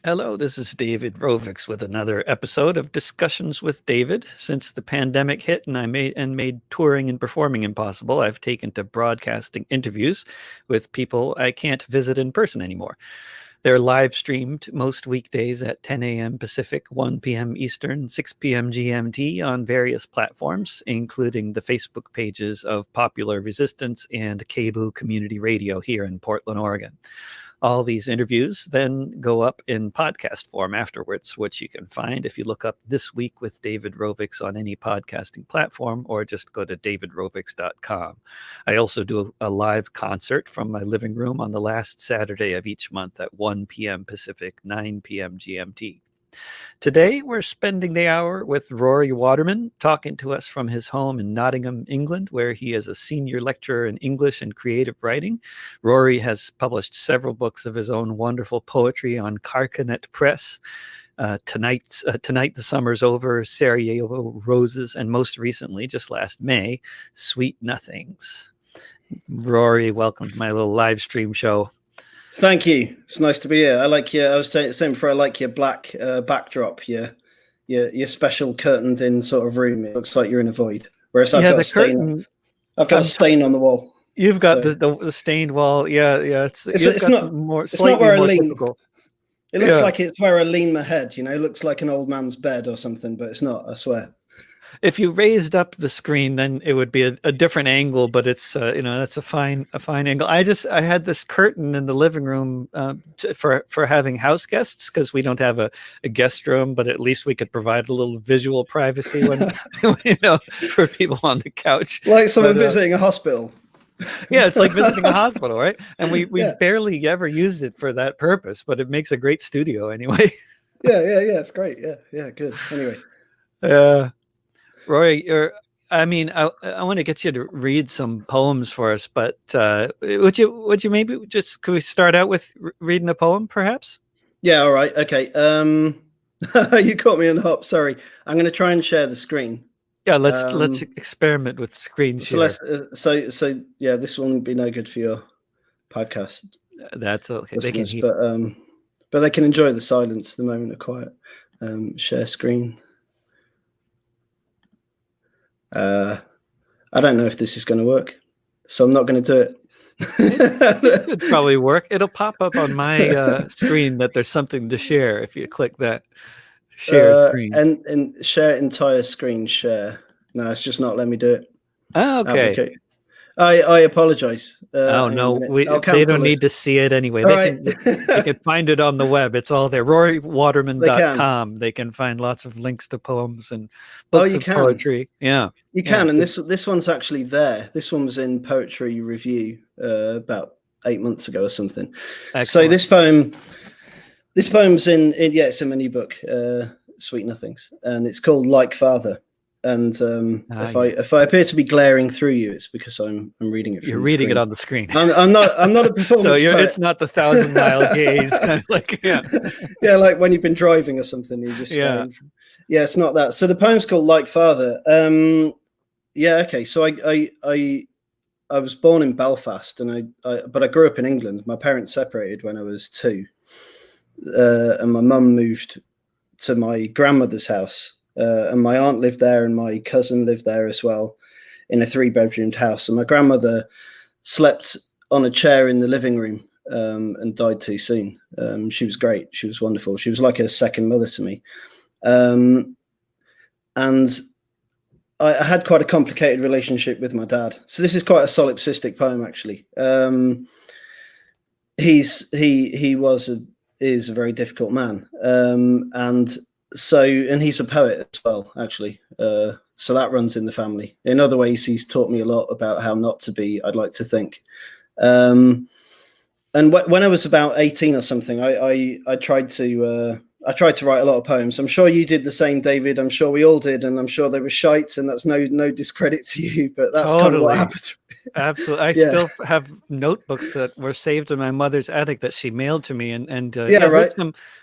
Hello, this is David Rovics with another episode of Discussions with David. Since the pandemic hit and made touring and performing impossible, I've taken to broadcasting interviews with people I can't visit in person anymore. They're live streamed most weekdays at 10 a.m. Pacific, 1 p.m. Eastern, 6 p.m. GMT on various platforms, including the Facebook pages of Popular Resistance and KBOO Community Radio here in Portland, Oregon. All these interviews then go up in podcast form afterwards, which you can find if you look up This Week with David Rovics on any podcasting platform, or just go to davidrovics.com. I also do a live concert from my living room on the last Saturday of each month at 1 p.m. Pacific, 9 p.m. GMT. Today, we're spending the hour with Rory Waterman, talking to us from his home in Nottingham, England, where he is a senior lecturer in English and creative writing. Rory has published several books of his own wonderful poetry on Carcanet Press, Tonight the Summer's Over, Sarajevo Roses, and most recently, just last May, Sweet Nothings. Rory, welcome to my little live stream show. Thank you. It's nice to be here. I like your. I was saying before. I like your black backdrop. Your special curtained-in sort of room. It looks like you're in a void. Whereas I've got a stain. I've got a stain on the wall. You've got the stained wall. Yeah. It's not more. It's not where I lean. Typical. It looks like it's where I lean my head. You know, it looks like an old man's bed or something, but it's not. I swear. If you raised up the screen, then it would be a different angle, but it's that's a fine angle. I had this curtain in the living room for having house guests, because we don't have a guest room, but at least we could provide a little visual privacy when for people on the couch, like someone visiting a hospital. Yeah, it's like visiting a hospital, right? And we barely ever used it for that purpose, but it makes a great studio anyway. Yeah, it's great. Yeah, good. Anyway. Rory, I want to get you to read some poems for us, but would you maybe could we start out with reading a poem, perhaps? Yeah, all right, okay. You caught me on the hop. Sorry, I'm going to try and share the screen. Yeah, let's experiment with screen share. So yeah, this will be no good for your podcast. That's okay. But they can enjoy the silence, the moment of quiet. Share screen. I don't know if this is going to work, so I'm not going to do it. It could probably work. It'll pop up on my screen that there's something to share if you click that share screen. And share entire screen share. No, it's just not letting me do it. Oh, okay. I apologize. No, they don't need to see it anyway. They can find it on the web. It's all there. RoryWaterman.com. They can find lots of links to poems and books of poetry. Yeah, you can. And this one's actually there. This one was in Poetry Review about 8 months ago or something. Excellent. So this poem's in it's in my new book, Sweet Nothings, and it's called Like Father. And if I appear to be glaring through you, it's because I'm reading it. You're reading it on the screen. I'm not a performance. So it's not the 1,000-mile gaze, kind of like like when you've been driving or something, you just it's not that. So the poem's called Like Father. Okay. So I was born in Belfast, but I grew up in England. My parents separated when I was 2, and my mum moved to my grandmother's house. And my aunt lived there, and my cousin lived there as well, in a 3-bedroomed house. And my grandmother slept on a chair in the living room and died too soon. She was great. She was wonderful. She was like a second mother to me. And I had quite a complicated relationship with my dad. So this is quite a solipsistic poem, actually. He is a very difficult man, and he's a poet as well, actually. So that runs in the family. In other ways, he's taught me a lot about how not to be, I'd like to think. And when I was about 18 or something, I tried to write a lot of poems. I'm sure you did the same, David. I'm sure we all did, and I'm sure they were shite, and that's no discredit to you, but that's kind of what happened. Absolutely. I Yeah. still have notebooks that were saved in my mother's attic that she mailed to me. And Yeah, right.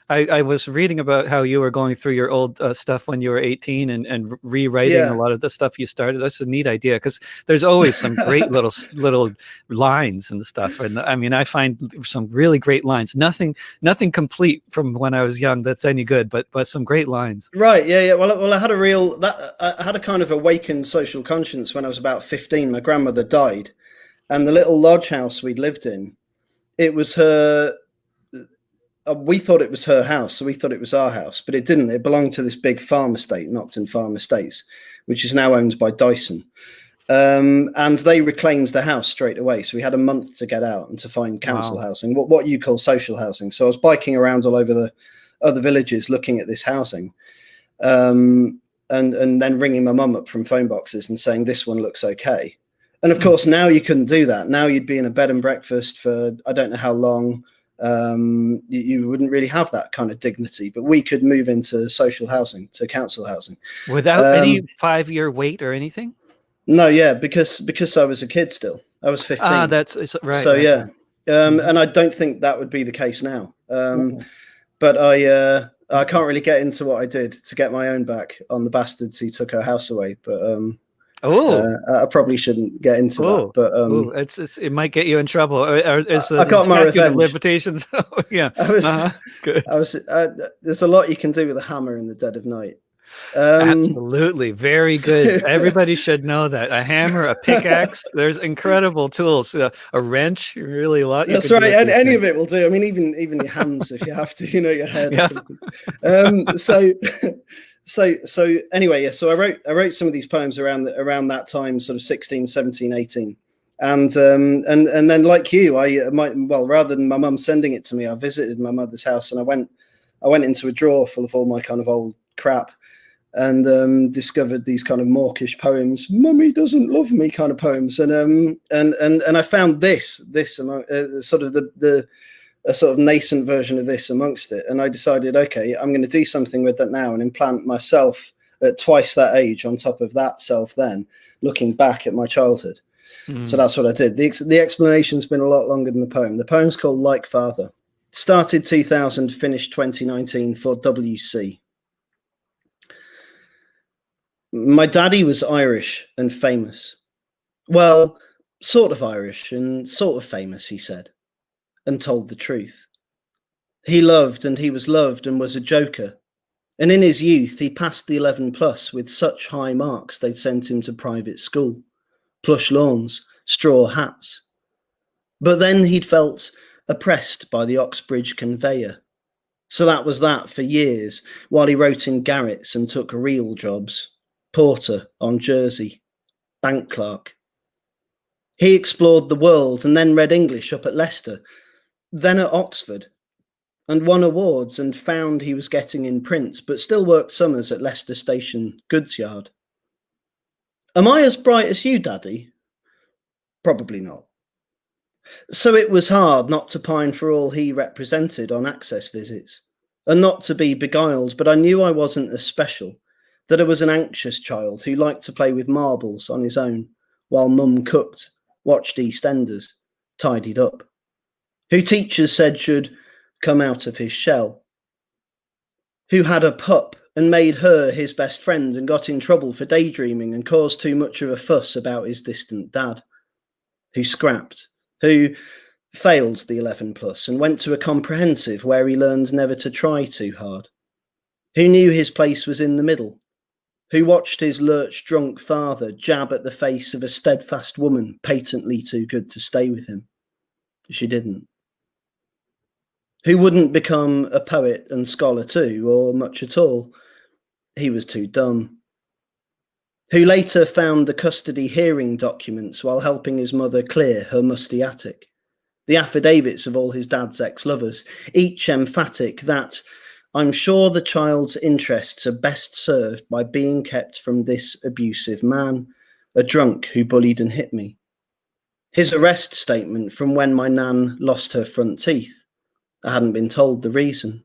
I was reading about how you were going through your old stuff when you were 18 and rewriting a Yeah. lot of the stuff you started. That's a neat idea because there's always some great little lines and stuff. And I mean, I find some really great lines. Nothing complete from when I was young that's any good, but some great lines. Right. Yeah. Yeah. Well, I had I had a kind of awakened social conscience when I was about 15. My grandmother died, and the little lodge house we'd lived in, it was her. We thought it was her house, so we thought it was our house, but it didn't. It belonged to this big farm estate, Nottingham Farm Estates, which is now owned by Dyson. And they reclaimed the house straight away. So we had a month to get out and to find council housing, what you call social housing. So I was biking around all over the other villages looking at this housing, and then ringing my mum up from phone boxes and saying, this one looks okay. And of course, now you couldn't do that. Now you'd be in a bed and breakfast for I don't know how long. You wouldn't really have that kind of dignity, but we could move into social housing, to council housing. Without any 5-year wait or anything? No, yeah, because I was a kid still. I was 15. Ah, that's right. So right, yeah, right. Mm-hmm. And I don't think that would be the case now. But I can't really get into what I did to get my own back on the bastards who took our house away. But I probably shouldn't get into that. But it might get you in trouble. I got my revenge. Limitations. Yeah, good. There's a lot you can do with a hammer in the dead of night. Absolutely, very good. Everybody should know that. A hammer, a pickaxe. There's incredible tools. A wrench, really a lot. That's right. And any of it will do. I mean, even your hands if you have to. Your head or something. So anyway, yeah. So I wrote some of these poems around that time, sort of 16, 17, 18. And then like you, rather than my mum sending it to me, I visited my mother's house and I went into a drawer full of all my kind of old crap. And discovered these kind of mawkish poems, "Mummy doesn't love me" kind of poems, and I found this among sort of a sort of nascent version of this amongst it, and I decided, okay, I'm going to do something with that now and implant myself at twice that age on top of that self. Then looking back at my childhood, so that's what I did. The explanation's been a lot longer than the poem. The poem's called "Like Father." Started 2000, finished 2019 for WC. My daddy was Irish and famous. Well, sort of Irish and sort of famous, he said, and told the truth. He loved and he was loved and was a joker. And in his youth, he passed the 11 plus with such high marks they'd sent him to private school. Plush lawns, straw hats. But then he'd felt oppressed by the Oxbridge conveyor. So that was that for years, while he wrote in garrets and took real jobs. Porter on Jersey, bank clerk. He explored the world and then read English up at Leicester, then at Oxford, and won awards and found he was getting in print, but still worked summers at Leicester Station goods yard. Am I as bright as you, Daddy? Probably not. So it was hard not to pine for all he represented on access visits, and not to be beguiled, but I knew I wasn't as special. That I was an anxious child who liked to play with marbles on his own while Mum cooked, watched EastEnders, tidied up. Who teachers said should come out of his shell. Who had a pup and made her his best friend and got in trouble for daydreaming and caused too much of a fuss about his distant dad. Who scrapped. Who failed the 11 plus and went to a comprehensive where he learned never to try too hard. Who knew his place was in the middle. Who watched his lurch-drunk father jab at the face of a steadfast woman patently too good to stay with him. She didn't. Who wouldn't become a poet and scholar too, or much at all. He was too dumb. Who later found the custody hearing documents while helping his mother clear her musty attic. The affidavits of all his dad's ex-lovers, each emphatic that I'm sure the child's interests are best served by being kept from this abusive man, a drunk who bullied and hit me. His arrest statement from when my nan lost her front teeth. I hadn't been told the reason.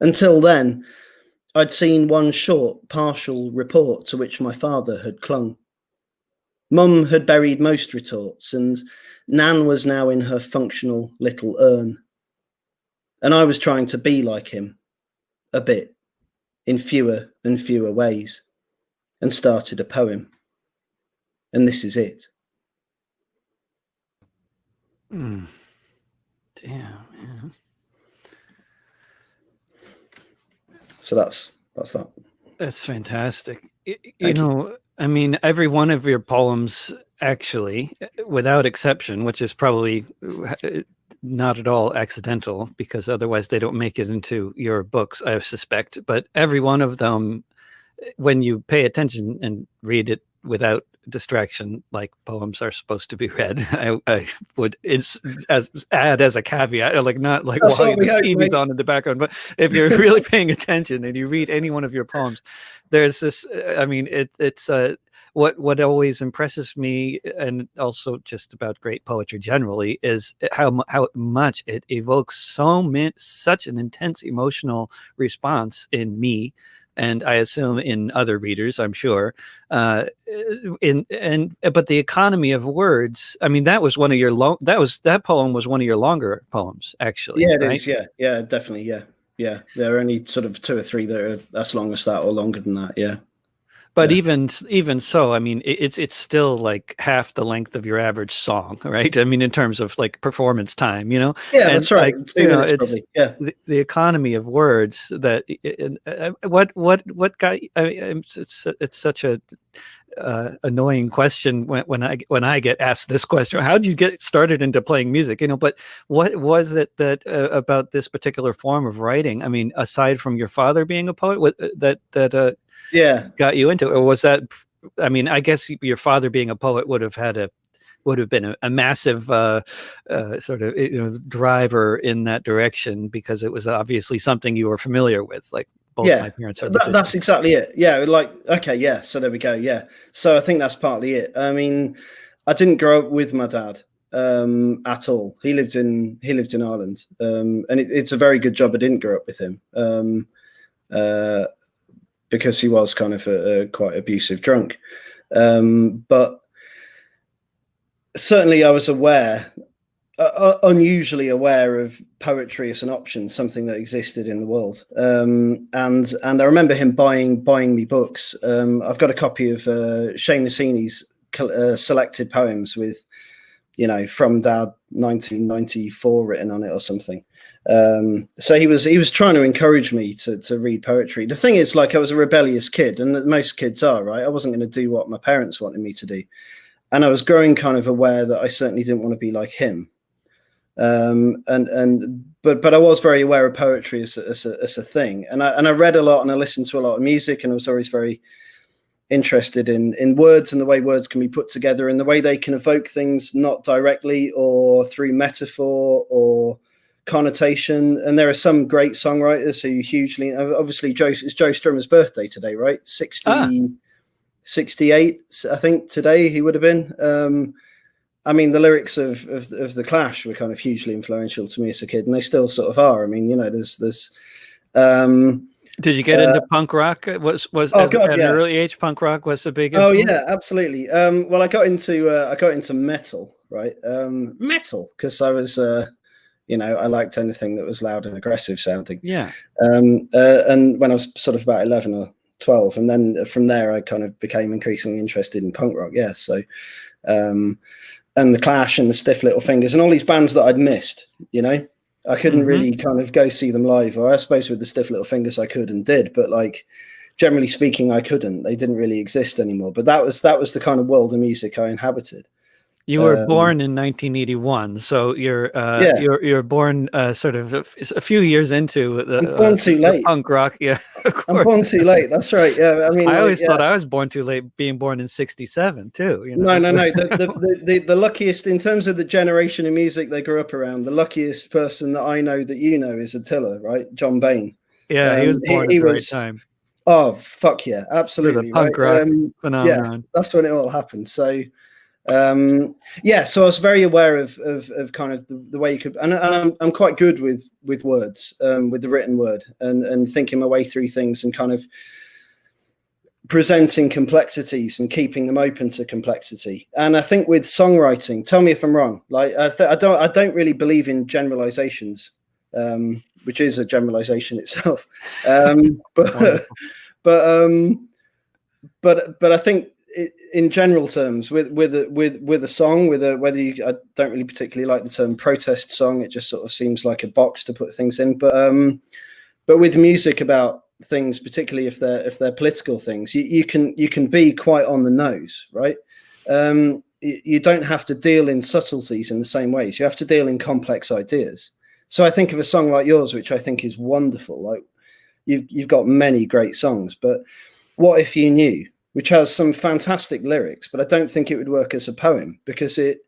Until then, I'd seen one short, partial report to which my father had clung. Mum had buried most retorts, and Nan was now in her functional little urn. And I was trying to be like him, a bit, in fewer and fewer ways, and started a poem. And this is it. Damn, man. So that's that. That's fantastic. You know, I mean, every one of your poems, actually, without exception, which is probably not at all accidental, because otherwise they don't make it into your books, I suspect. But every one of them, when you pay attention and read it without distraction, like poems are supposed to be read, I would add as a caveat, like not like while the TV's on in the background, but if you're really paying attention and you read any one of your poems, there's this. I mean, it's what always impresses me, and also just about great poetry generally, is how much it evokes such an intense emotional response in me. And I assume in other readers, I'm sure. But the economy of words. I mean, that was one of your that poem was one of your longer poems, actually. Yeah, it right? is. Yeah, definitely. Yeah. There are only sort of 2 or 3 that are as long as that or longer than that. Yeah. But even so, I mean, it's still like half the length of your average song, right? I mean, in terms of like performance time, you know. Yeah, that's right. Like, 2 minutes, probably. Yeah. The economy of words that what got it's such a annoying question when I get asked this question. How did you get started into playing music? You know, but what was it that about this particular form of writing? I mean, aside from your father being a poet, got you into it? Or was that, I mean, I guess your father being a poet would have been a massive sort of driver in that direction, because it was obviously something you were familiar with, like both my parents are musicians. That's exactly it. Yeah, like, okay, yeah, so there we go. Yeah, so I think that's partly it. I mean, I didn't grow up with my dad at all. He lived in Ireland, and it's a very good job I didn't grow up with him, because he was kind of a quite abusive drunk. But certainly I was aware, unusually aware of poetry as an option, something that existed in the world. And I remember him buying me books. I've got a copy of Shane Massini's selected poems with, you know, From Dad 1994 written on it or something. So he was trying to encourage me to read poetry. The thing is, like, I was a rebellious kid, and most kids are, right? I wasn't going to do what my parents wanted me to do. And I was growing kind of aware that I certainly didn't want to be like him. But I was very aware of poetry as a thing. And I read a lot, and I listened to a lot of music, and I was always very interested in words and the way words can be put together and the way they can evoke things, not directly or through metaphor or connotation. And there are some great songwriters who hugely, obviously it's Joe Strummer's birthday today, right? 68, I think today he would have been. I mean, the lyrics of the Clash were kind of hugely influential to me as a kid, and they still sort of are. I mean, you know, there's did you get into punk rock? Was at an early age, punk rock was a big influence? Oh yeah, absolutely. Well, I got into metal, right? Metal, because I was you know, I liked anything that was loud and aggressive sounding. Yeah. And when I was sort of about 11 or 12, and then from there I kind of became increasingly interested in punk rock. Yeah. So and the Clash and the Stiff Little Fingers and all these bands that I'd missed, you know. I couldn't really kind of go see them live, or I suppose with the Stiff Little Fingers I could and did, but like generally speaking I couldn't. They didn't really exist anymore. But that was the kind of world of music I inhabited. You were born in 1981, so you're born sort of a few years into the punk rock. Yeah, of course. I'm born too late. That's right. Yeah, I mean, I always thought I was born too late, being born in '67 too. You know? No. The luckiest in terms of the generation of music they grew up around. The luckiest person that I know that you know is Attila, right? John Bain. Yeah, he was born at the right time. Oh fuck yeah, absolutely. The punk rock phenomenon. Yeah, that's when it all happened. So. So I was very aware of kind of the way you could, and I'm quite good with words, with the written word, and thinking my way through things and kind of presenting complexities and keeping them open to complexity. And I think with songwriting, tell me if I'm wrong, like I don't really believe in generalizations, which is a generalization itself. But I think in general terms, with a song, I don't really particularly like the term protest song. It just sort of seems like a box to put things in. But with music about things, particularly if they're political things, you can be quite on the nose, right? You don't have to deal in subtleties in the same ways. You have to deal in complex ideas. So I think of a song like yours, which I think is wonderful. Like you've got many great songs, but What If You Knew, which has some fantastic lyrics, but I don't think it would work as a poem because it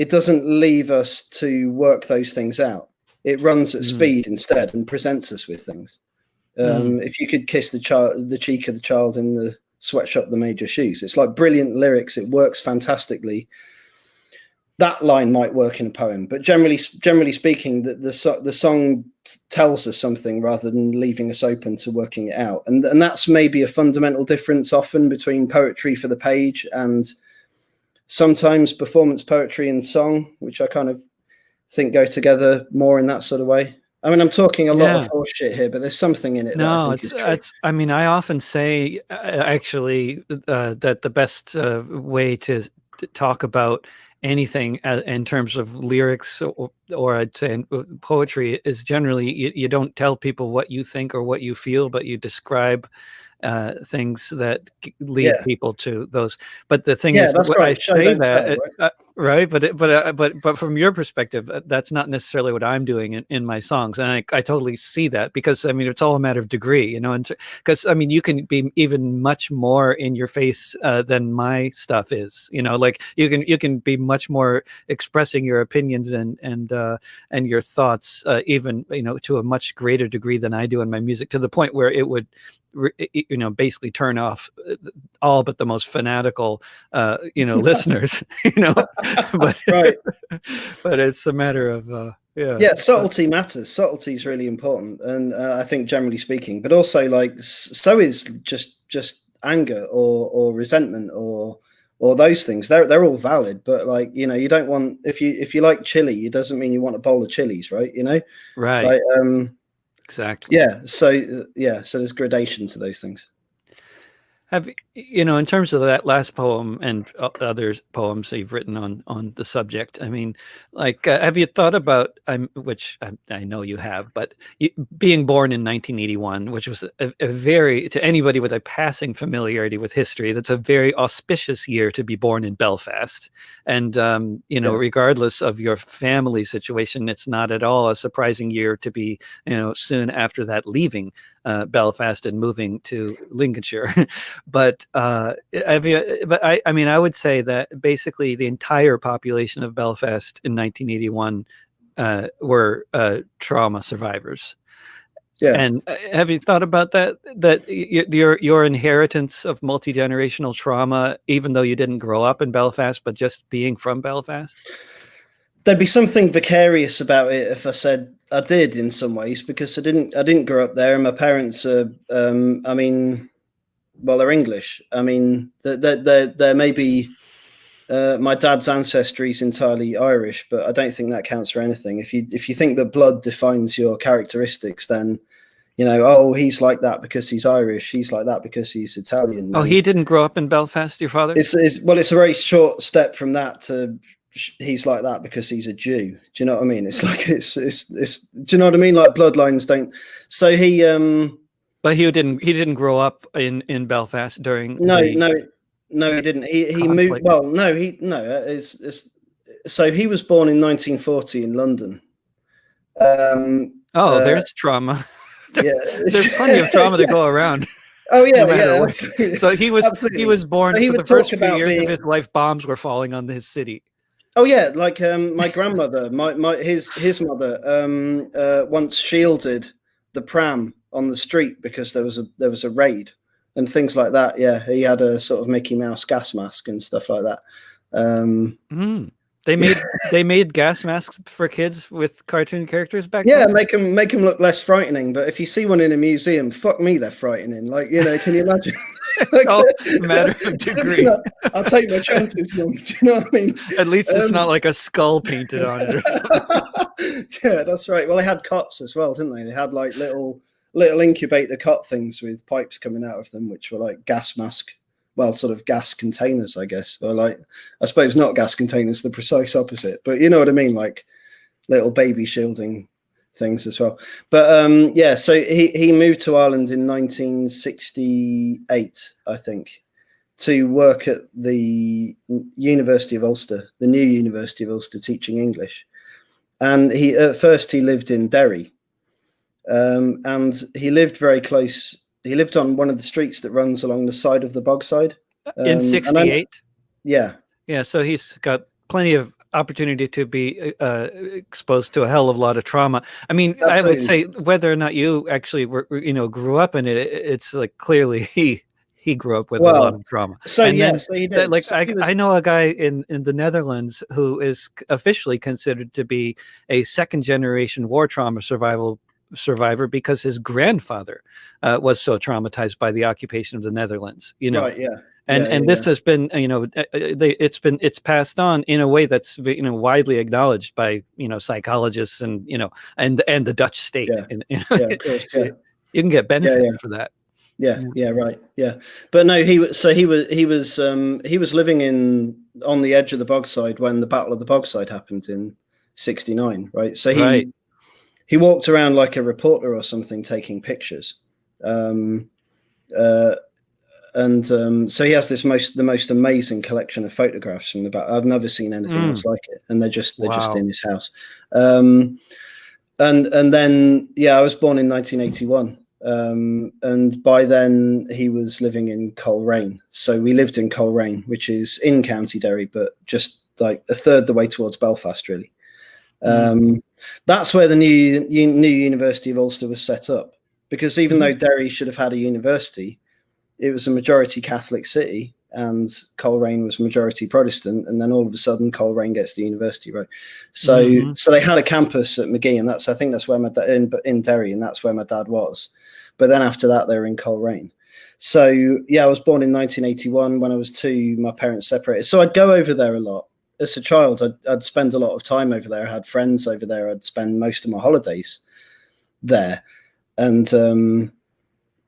doesn't leave us to work those things out. It runs at speed instead and presents us with things. If you could kiss the cheek of the child in the sweatshop that made your shoes, it's like brilliant lyrics. It works fantastically. That line might work in a poem, but generally speaking, the song tells us something rather than leaving us open to working it out. And that's maybe a fundamental difference often between poetry for the page and sometimes performance poetry and song, which I kind of think go together more in that sort of way. I mean, I'm talking a lot of horse shit here, but there's something in it. No, it's. I mean, I often say actually that the best way to talk about anything in terms of lyrics or I'd say poetry is generally you don't tell people what you think or what you feel, but you describe things that lead people to those. But the thing is, that's right. I say that, right? But from your perspective, that's not necessarily what I'm doing in my songs, and I totally see that because I mean it's all a matter of degree, you know. And because I mean you can be even much more in your face than my stuff is, you know. Like you can be much more expressing your opinions and your thoughts, even you know to a much greater degree than I do in my music, to the point where it would you know basically turn off all but the most fanatical you know listeners, you know. But right. But it's a matter of subtlety matters. Subtlety is really important, and I think generally speaking, but also like so is just anger or resentment or those things. They're all valid, but like you know you don't want if you like chili, it doesn't mean you want a bowl of chilies, right? You know, right? Like, exactly. Yeah. So there's gradation to those things. Have you know, in terms of that last poem and other poems that you've written on the subject? I mean, like, have you thought about which I know you have, but being born in 1981, which was a very to anybody with a passing familiarity with history, that's a very auspicious year to be born in Belfast, and you know, regardless of your family situation, it's not at all a surprising year to be, you know, soon after that leaving Belfast and moving to Lincolnshire. But I mean, I would say that basically the entire population of Belfast in 1981 were trauma survivors. Yeah. And have you thought about that? That your inheritance of multi-generational trauma, even though you didn't grow up in Belfast, but just being from Belfast? There'd be something vicarious about it if I said I did in some ways, because I didn't grow up there, and my parents are I mean, well, they're English. I mean, there may be my dad's ancestry is entirely Irish, but I don't think that counts for anything. If you think that blood defines your characteristics, then you know, oh, he's like that because he's Irish. He's like that because he's Italian. Oh, he didn't grow up in Belfast, your father? It's a very short step from that to he's like that because he's a Jew. Do you know what I mean? It's like it's do you know what I mean? Like bloodlines don't. So he but he didn't grow up in Belfast during no he didn't. He moved. Well, so he was born in 1940 in London. There's trauma. There's plenty of trauma to go around. Oh yeah, no so he was born for the first few years of his life. Bombs were falling on his city. Oh yeah, like my grandmother, his mother once shielded the pram on the street because there was a raid and things like that. Yeah, he had a sort of Mickey Mouse gas mask and stuff like that. They made gas masks for kids with cartoon characters back then? Yeah, make them look less frightening. But if you see one in a museum, fuck me, they're frightening. Like, you know, can you imagine? It's all a matter of degree. I'll take my chances, Mum. Do you know what I mean? At least it's not like a skull painted on it or something. Yeah, that's right. Well, they had cots as well, didn't they? They had like little incubator cot things with pipes coming out of them, which were like gas mask, well, sort of gas containers, I guess, or like, I suppose not gas containers, the precise opposite, but you know what I mean, like little baby shielding things as well. But yeah, so he moved to Ireland in 1968, I think, to work at the University of Ulster, the new University of Ulster, teaching English. And at first he lived in Derry, and he lived very close. He lived on one of the streets that runs along the side of the Bogside. In 68? Yeah. Yeah, so he's got plenty of opportunity to be exposed to a hell of a lot of trauma. I mean, absolutely. I would say whether or not you actually grew up in it, it's like clearly he grew up with a lot of trauma. So and yeah, so he did. Like I know a guy in the Netherlands who is officially considered to be a second generation war trauma survivor because his grandfather was so traumatized by the occupation of the Netherlands. Right, yeah. And this has been, it's passed on in a way that's, widely acknowledged by, psychologists and, and the Dutch state. Yeah. And, of course, yeah. You can get benefits for that. Yeah, right. Yeah. But no, he was living on the edge of the Bogside when the Battle of the Bogside happened in 69. Right. So he walked around like a reporter or something, taking pictures. So he has the most amazing collection of photographs from the battle. I've never seen anything else like it, and they're just in his house. And then I was born in 1981, and by then he was living in Coleraine. So we lived in Coleraine, which is in County Derry, but just like a third the way towards Belfast, really. That's where the new University of Ulster was set up, because even though Derry should have had a university, it was a majority Catholic city, and Coleraine was majority Protestant, and then all of a sudden Coleraine gets the university, right? So so they had a campus at Magee, and I think that's where my dad in Derry, and that's where my dad was. But then after that, they were in Coleraine. So I was born in 1981. When I was 2, my parents separated. So I'd go over there a lot. As a child, I'd spend a lot of time over there. I had friends over there. I'd spend most of my holidays there, and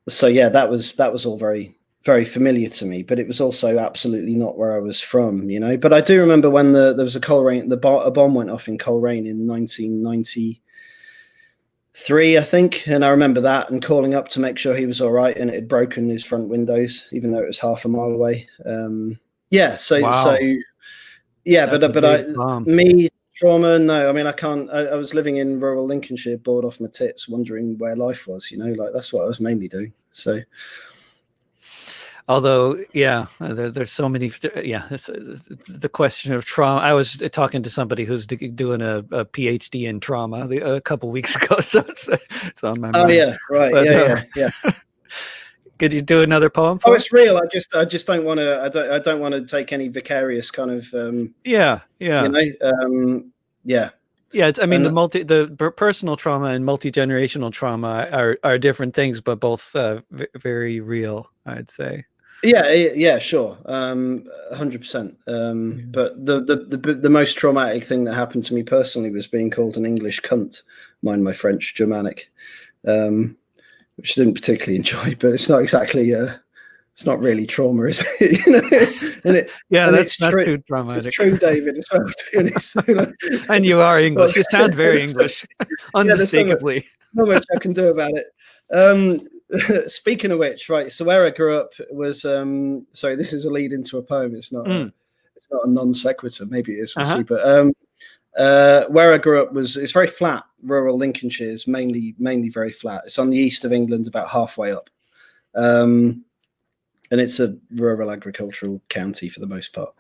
so that was all very, very familiar to me. But it was also absolutely not where I was from, But I do remember when there was a bomb went off in Coleraine in 1993, I think, and I remember that and calling up to make sure he was all right, and it had broken his front windows, even though it was half a mile away. Trauma, no. I mean, I can't. I was living in rural Lincolnshire, bored off my tits, wondering where life was. Like that's what I was mainly doing. So, although, there's so many. The question of trauma. I was talking to somebody who's doing a PhD in trauma a couple weeks ago, so it's on my mind. Oh yeah, right. But, yeah. Could you do another poem? Oh, it's real. I just don't want to. I don't want to take any vicarious kind of. Yeah. It's. I mean, the personal trauma and multi-generational trauma are different things, but both very real, I'd say. Yeah, sure, 100%. But the most traumatic thing that happened to me personally was being called an English cunt. Mind my French, Germanic. Which I didn't particularly enjoy, but it's not exactly it's not really trauma, is it? That's not too traumatic. It's true, David, as well, to be honest. And you are English. You sound very English, unmistakably. Not much I can do about it. Speaking of which, right, so where I grew up was sorry, this is a lead into a poem. It's not it's not a non sequitur, maybe it is, we'll see, but where I grew up it's very flat. Rural Lincolnshire is mainly very flat. It's on the east of England, about halfway up, and it's a rural agricultural county for the most part,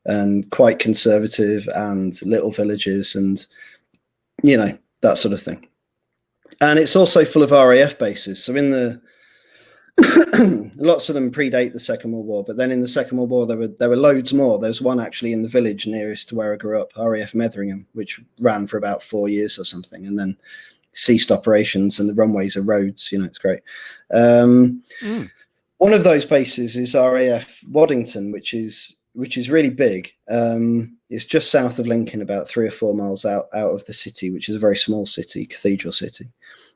and quite conservative, and little villages, and that sort of thing. And it's also full of RAF bases. So in the lots of them predate the Second World War, but then in the Second World War there were loads more. There's one actually in the village nearest to where I grew up, RAF Metheringham, which ran for about 4 years or something, and then ceased operations, and the runways are roads. It's great. One of those bases is Raf Waddington, which is really big. It's just south of Lincoln, about 3 or 4 miles out of the city, which is a very small city, cathedral city.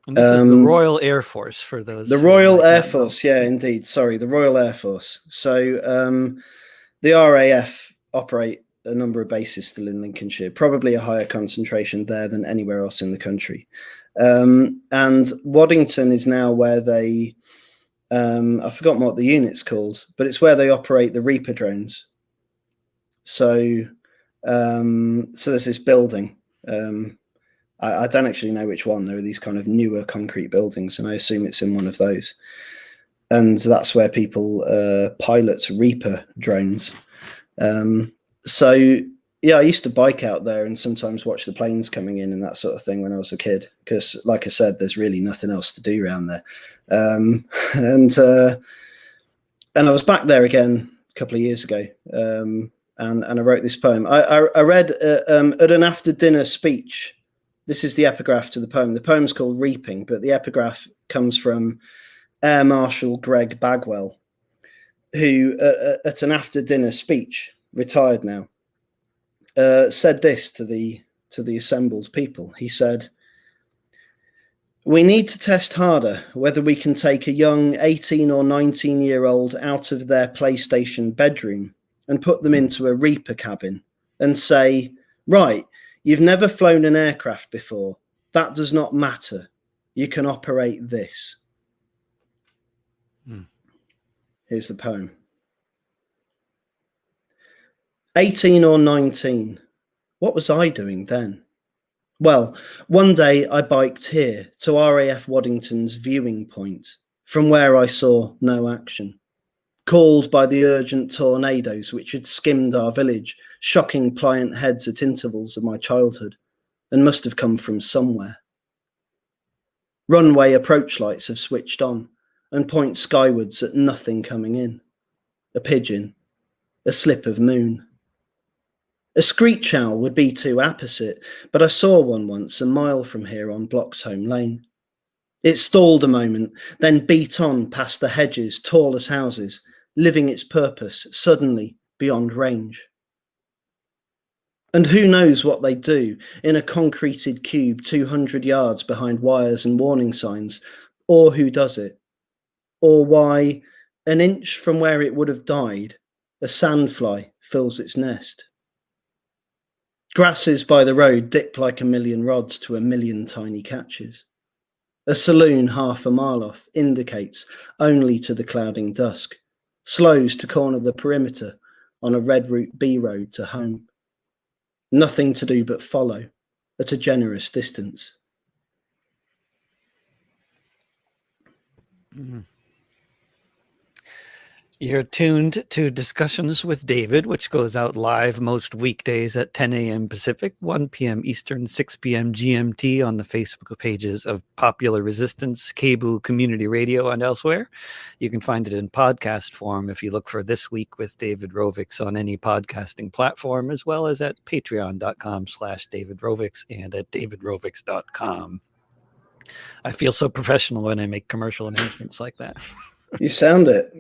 And this is the Royal Air Force, for those. The Royal Air Force, yeah, indeed. Sorry, the Royal Air Force. So the RAF operate a number of bases still in Lincolnshire, probably a higher concentration there than anywhere else in the country. And Waddington is now where they, I've forgotten what the unit's called, but it's where they operate the Reaper drones. So there's this building. I don't actually know which one. There are these kind of newer concrete buildings, and I assume it's in one of those. And that's where people pilot Reaper drones. So yeah, I used to bike out there and sometimes watch the planes coming in and that sort of thing when I was a kid, because, like I said, there's really nothing else to do around there. And I was back there again a couple of years ago, and I wrote this poem. I read at an after-dinner speech. This is the epigraph to the poem. The poem's called Reaping, but the epigraph comes from Air Marshal Greg Bagwell, who at an after-dinner speech, retired now, said this to the assembled people. He said, "We need to test harder whether we can take a young 18 or 19-year-old out of their PlayStation bedroom and put them into a Reaper cabin and say, right, you've never flown an aircraft before. That does not matter. You can operate this." Here's the poem. 18 or 19. What was I doing then? Well, one day I biked here to RAF Waddington's viewing point, from where I saw no action. Called by the urgent tornadoes which had skimmed our village, shocking pliant heads at intervals of my childhood, and must have come from somewhere. Runway approach lights have switched on and point skywards at nothing coming in. A pigeon, a slip of moon. A screech owl would be too apposite, but I saw one once a mile from here on Bloxholme Lane. It stalled a moment, then beat on past the hedges, tall as houses, living its purpose, suddenly beyond range. And who knows what they do in a concreted cube 200 yards behind wires and warning signs, or who does it, or why, an inch from where it would have died, a sandfly fills its nest. Grasses by the road dip like a million rods to a million tiny catches. A saloon half a mile off indicates only to the clouding dusk, slows to corner the perimeter on a red route B road to home. Nothing to do but follow at a generous distance. You're tuned to Discussions with David, which goes out live most weekdays at 10 a.m. Pacific, 1 p.m. Eastern, 6 p.m. GMT on the Facebook pages of Popular Resistance, Cebu Community Radio, and elsewhere. You can find it in podcast form if you look for This Week with David Rovix on any podcasting platform, as well as at patreon.com/DavidRovix and at davidrovix.com. I feel so professional when I make commercial announcements like that. You sound it.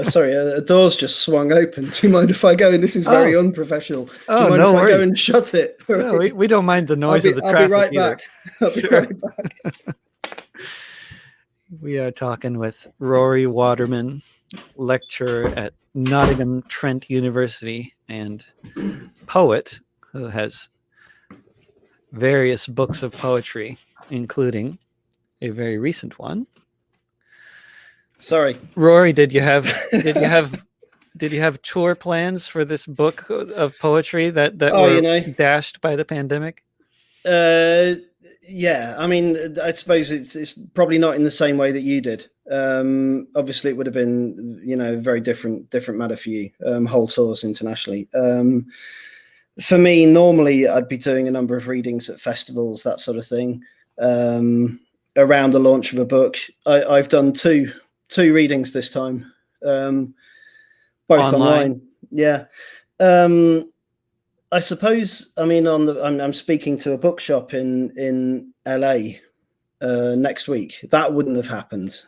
Sorry, a door's just swung open. Do you mind if I go? And this is very unprofessional. Do you mind if I go and shut it? No, we don't mind the noise of the traffic. I'll be right back. Right back. We are talking with Rory Waterman, lecturer at Nottingham Trent University and poet who has various books of poetry, including a very recent one. Sorry, Rory, did you have tour plans for this book of poetry that were dashed by the pandemic? Yeah, I mean, I suppose it's probably not in the same way that you did. Obviously, it would have been, a very different matter for you. Whole tours internationally. For me, normally I'd be doing a number of readings at festivals, that sort of thing. Around the launch of a book, I've done two readings this time, both online. Yeah. I suppose, I mean, I'm speaking to a bookshop in LA next week. That wouldn't have happened.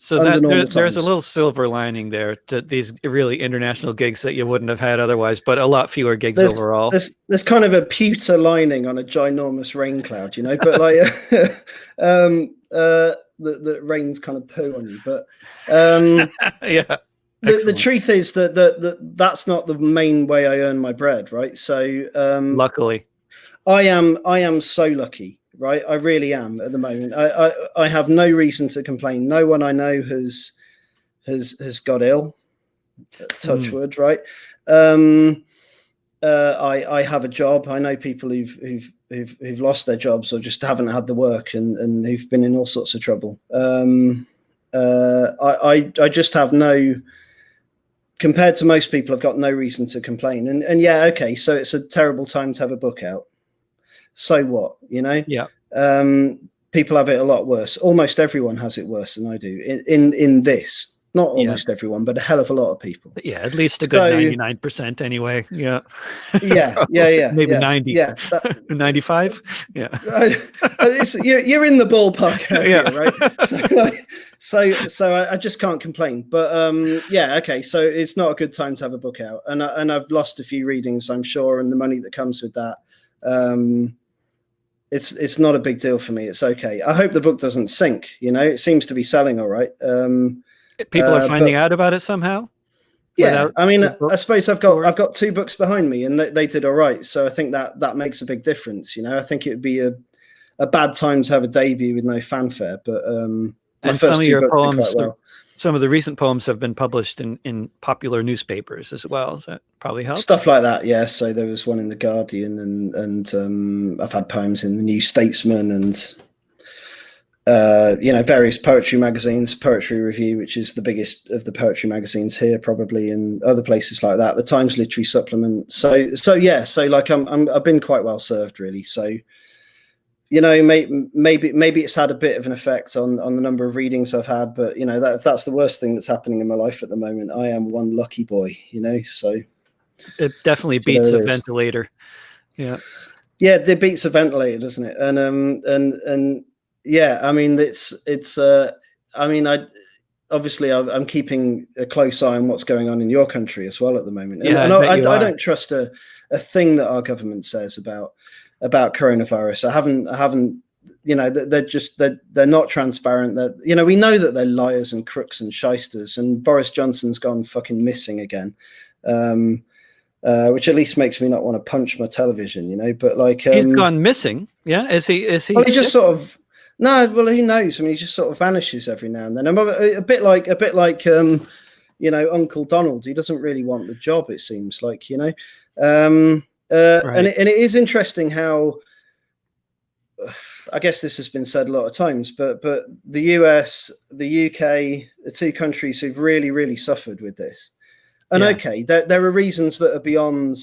So under normal there's a times. little silver lining there to these really international gigs that you wouldn't have had otherwise, but a lot fewer gigs overall. There's kind of a pewter lining on a ginormous rain cloud, you know, but like the rain's kind of poo on you. But yeah. The truth is that that's not the main way I earn my bread, right? So luckily, I am so lucky, right? I really am at the moment. I have no reason to complain. No one I know has got ill. Touch wood, right? I have a job. I know people who've lost their jobs or just haven't had the work and who've been in all sorts of trouble. I just have no. Compared to most people, I've got no reason to complain. And yeah, okay, so it's a terrible time to have a book out. So what, you know? Yeah. People have it a lot worse. Almost everyone has it worse than I do in this. Not almost everyone, but a hell of a lot of people. Yeah, at least a good 99% anyway. Yeah. Yeah. Maybe 90. Yeah. 95. Yeah. You're in the ballpark area, right? So I just can't complain. But yeah, okay. So it's not a good time to have a book out, and I've lost a few readings, I'm sure, and the money that comes with that. It's not a big deal for me. It's okay. I hope the book doesn't sink. You know, it seems to be selling all right. People are finding out about it somehow. Yeah, I mean, I suppose I've got 2 books behind me, and they did all right. So I think that makes a big difference. You know, I think it would be a bad time to have a debut with no fanfare. But and some of your poems, some of the recent poems have been published in popular newspapers as well. So that probably helps. Stuff like that, yeah. So there was one in the Guardian, and I've had poems in the New Statesman and. Various poetry magazines, Poetry Review, which is the biggest of the poetry magazines here, probably, and other places like that. The Times Literary Supplement. So yeah. So like I've been quite well served, really. So, you know, maybe it's had a bit of an effect on the number of readings I've had, but you know, if that's the worst thing that's happening in my life at the moment, I am one lucky boy. You know, so it definitely beats a ventilator. Yeah. Yeah, it beats a ventilator, doesn't it? And. Yeah, I mean, I'm keeping a close eye on what's going on in your country as well at the moment. And, I don't trust a thing that our government says about coronavirus. I haven't, you know, they're not transparent. That, you know, we know that they're liars and crooks and shysters, and Boris Johnson's gone fucking missing again. Which at least makes me not want to punch my television, you know, but like, he's gone missing. Yeah. Is he, well, he just sort of, no, well, who knows? I mean, he just sort of vanishes every now and then. I'm a bit like you know, Uncle Donald. He doesn't really want the job, it seems like, you know. Right. And it is interesting how, I guess this has been said a lot of times, but the US, the UK, the 2 countries who've really, really suffered with this. And okay, there are reasons that are beyond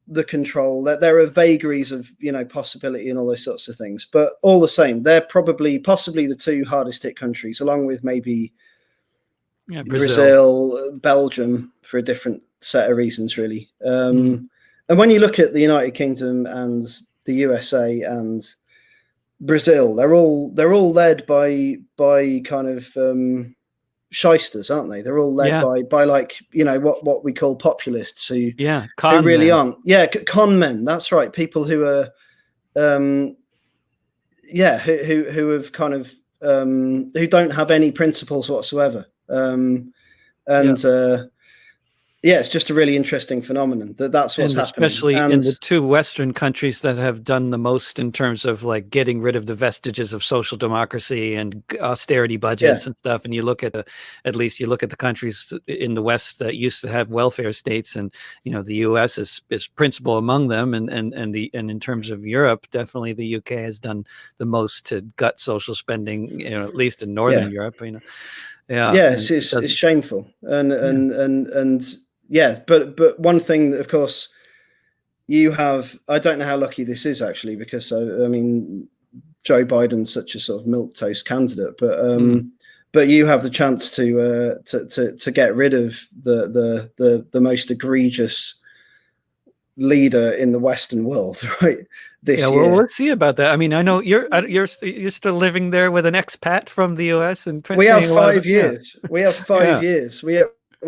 the control, that there are vagaries of, you know, possibility and all those sorts of things, but all the same, they're possibly the 2 hardest hit countries, along with maybe Brazil, Belgium, for a different set of reasons, really. And when you look at the United Kingdom and the USA and Brazil, they're all led by kind of shysters, aren't they? They're all led by like, you know, what we call populists who really aren't. Yeah, con men. That's right. People who are, who have kind of who don't have any principles whatsoever. It's just a really interesting phenomenon that's what's happening. Especially in the 2 Western countries that have done the most in terms of like getting rid of the vestiges of social democracy and austerity budgets and stuff. And you look at the countries in the West that used to have welfare states, and you know, the US is principal among them, and in terms of Europe, definitely the UK has done the most to gut social spending, you know, at least in Northern Europe, you know. It's shameful, and but one thing that, of course, you have, I don't know how lucky this is actually, because I mean, Joe Biden's such a sort of milquetoast candidate, but you have the chance to get rid of the most egregious leader in the Western world, right? this well, year. we'll see about that. I mean, I know you're still living there with an expat from the US, and We have paying a lot of 5 years. We have 5 Yeah. years. We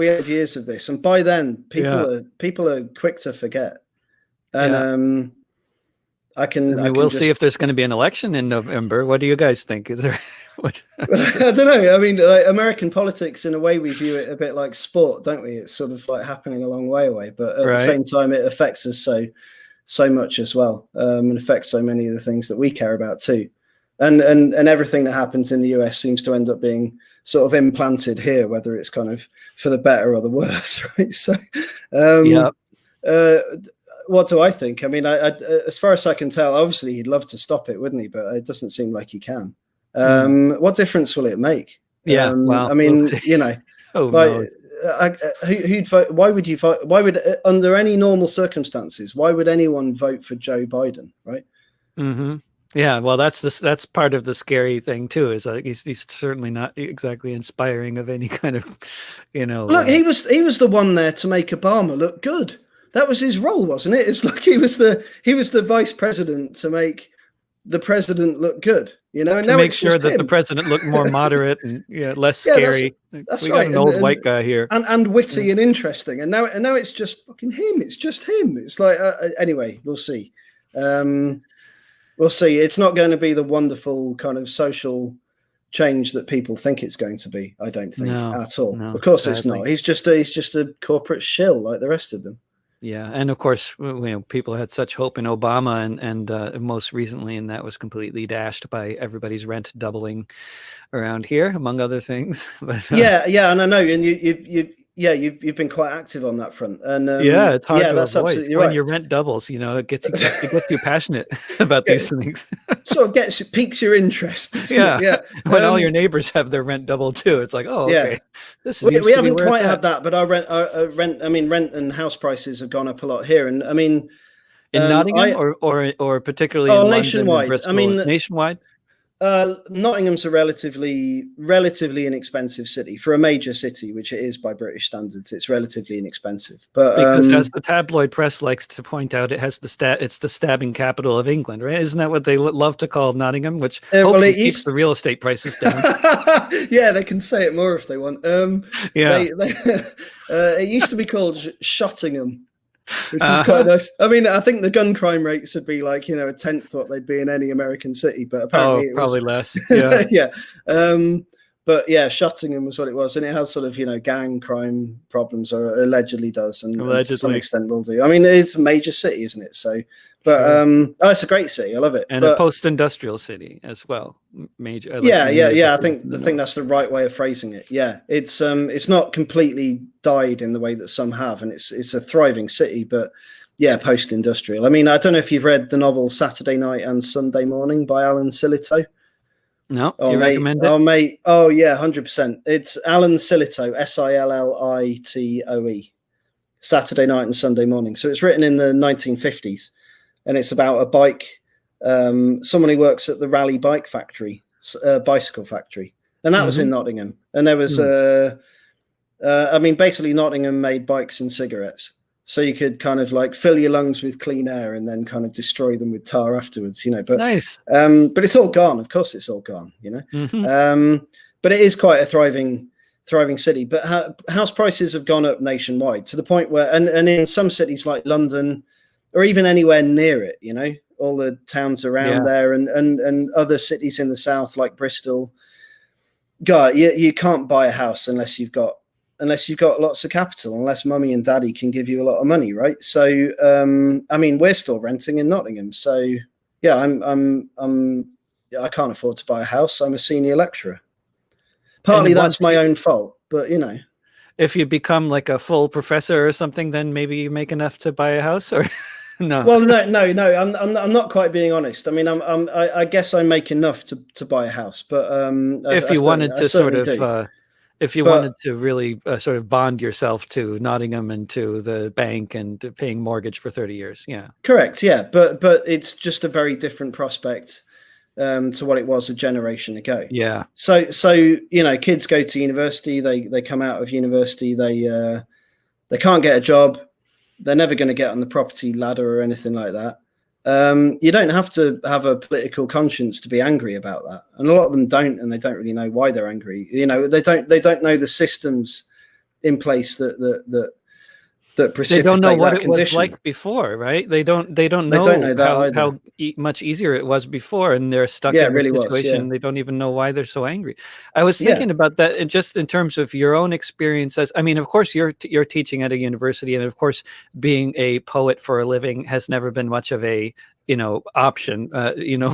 have years of this, and by then people are quick to forget. And I can we'll see if there's going to be an election in November. What do you guys think? Is there? I don't know. I mean, like, American politics, in a way, we view it a bit like sport, don't we? It's sort of like happening a long way away, but at the same time, it affects us so much as well, and affects so many of the things that we care about too. And everything that happens in the US seems to end up being sort of implanted here, whether it's kind of for the better or the worse, right? So, what do I think? I mean, I as far as I can tell, obviously he'd love to stop it, wouldn't he? But it doesn't seem like he can. What difference will it make? Yeah, well, I mean, you know, who'd vote? Why would you vote? Why would, under any normal circumstances, why would anyone vote for Joe Biden, right? Mm-hmm. Yeah, well, that's part of the scary thing too. Is like he's certainly not exactly inspiring of any kind of, Look, he was the one there to make Obama look good. That was his role, wasn't it? It's like he was the vice president to make the president look good, and to now make it's sure that him. the president looked more moderate and less scary. That's we right. got an old white guy here, and witty and interesting, and now it's just fucking him. It's just him. It's like anyway, we'll see. We'll see. It's not going to be the wonderful kind of social change that people think it's going to be. I don't think at all. No, of course, sadly. It's not. He's just a corporate shill like the rest of them. Yeah, and of course, people had such hope in Obama, and most recently, and that was completely dashed by everybody's rent doubling around here, among other things. But, yeah, and I know, and you've been quite active on that front, and it's hard to that's avoid absolutely when right. your rent doubles. It gets you passionate about these things. Sort of piques your interest. Yeah. When all your neighbors have their rent doubled too, it's like, oh, okay. We haven't quite had that, but our rent and house prices have gone up a lot here, and I mean, in Nottingham or particularly in London, nationwide. Bristol, I mean, nationwide. Nottingham's a relatively inexpensive city for a major city, which it is by British standards. It's relatively inexpensive, but because as the tabloid press likes to point out, it's the stabbing capital of England, right? Isn't that what they love to call Nottingham? Which hopefully keeps the real estate prices down. Yeah, they can say it more if they want. It used to be called Shottingham, which is quite nice. I mean, I think the gun crime rates would be like, a tenth what they'd be in any American city, but apparently probably less. Yeah. yeah. But yeah, Shottingham was what it was, and it has sort of gang crime problems, or allegedly does, and to some extent will do. I mean, it's a major city, isn't it? So, but it's a great city. I love it, and a post-industrial city as well. Major. I think that's the right way of phrasing it. Yeah, it's not completely died in the way that some have, and it's a thriving city, but yeah, post-industrial. I mean, I don't know if you've read the novel Saturday Night and Sunday Morning by Alan Sillitoe. No, you recommend it? Oh, mate. Oh, yeah, 100%. It's Alan Sillitoe, Sillitoe. Saturday Night and Sunday Morning. So it's written in the 1950s, and it's about a bike. Someone who works at the Raleigh bike factory, bicycle factory, and that was in Nottingham. And there was basically Nottingham made bikes and cigarettes. So you could kind of like fill your lungs with clean air and then kind of destroy them with tar afterwards, But nice. But it's all gone. Of course, it's all gone, But it is quite a thriving city. But house prices have gone up nationwide to the point where, and in some cities like London, or even anywhere near it, all the towns around there, and other cities in the south like Bristol. God, you can't buy a house unless you've got lots of capital, unless mummy and daddy can give you a lot of money, right? So, I mean, we're still renting in Nottingham. So, yeah, I can't afford to buy a house. I'm a senior lecturer. Partly that's my own fault, but if you become like a full professor or something, then maybe you make enough to buy a house, or no? Well, no. I'm not quite being honest. I mean, I guess I make enough to buy a house, but if you wanted to really sort of bond yourself to Nottingham and to the bank and to paying mortgage for 30 years. Yeah. Correct. Yeah. But it's just a very different prospect to what it was a generation ago. Yeah. So kids go to university, they come out of university, they can't get a job. They're never going to get on the property ladder or anything like that. You don't have to have a political conscience to be angry about that, and a lot of them don't, and they don't really know why they're angry. You know, they don't know the systems in place that precipitate they don't know what that it condition. was like before, right? They don't know, that how much easier it was before, and they're stuck in really the situation. Was, They don't even know why they're so angry. I was thinking about that, and just in terms of your own experiences. I mean, of course, you're teaching at a university, and of course, being a poet for a living has never been much of a option,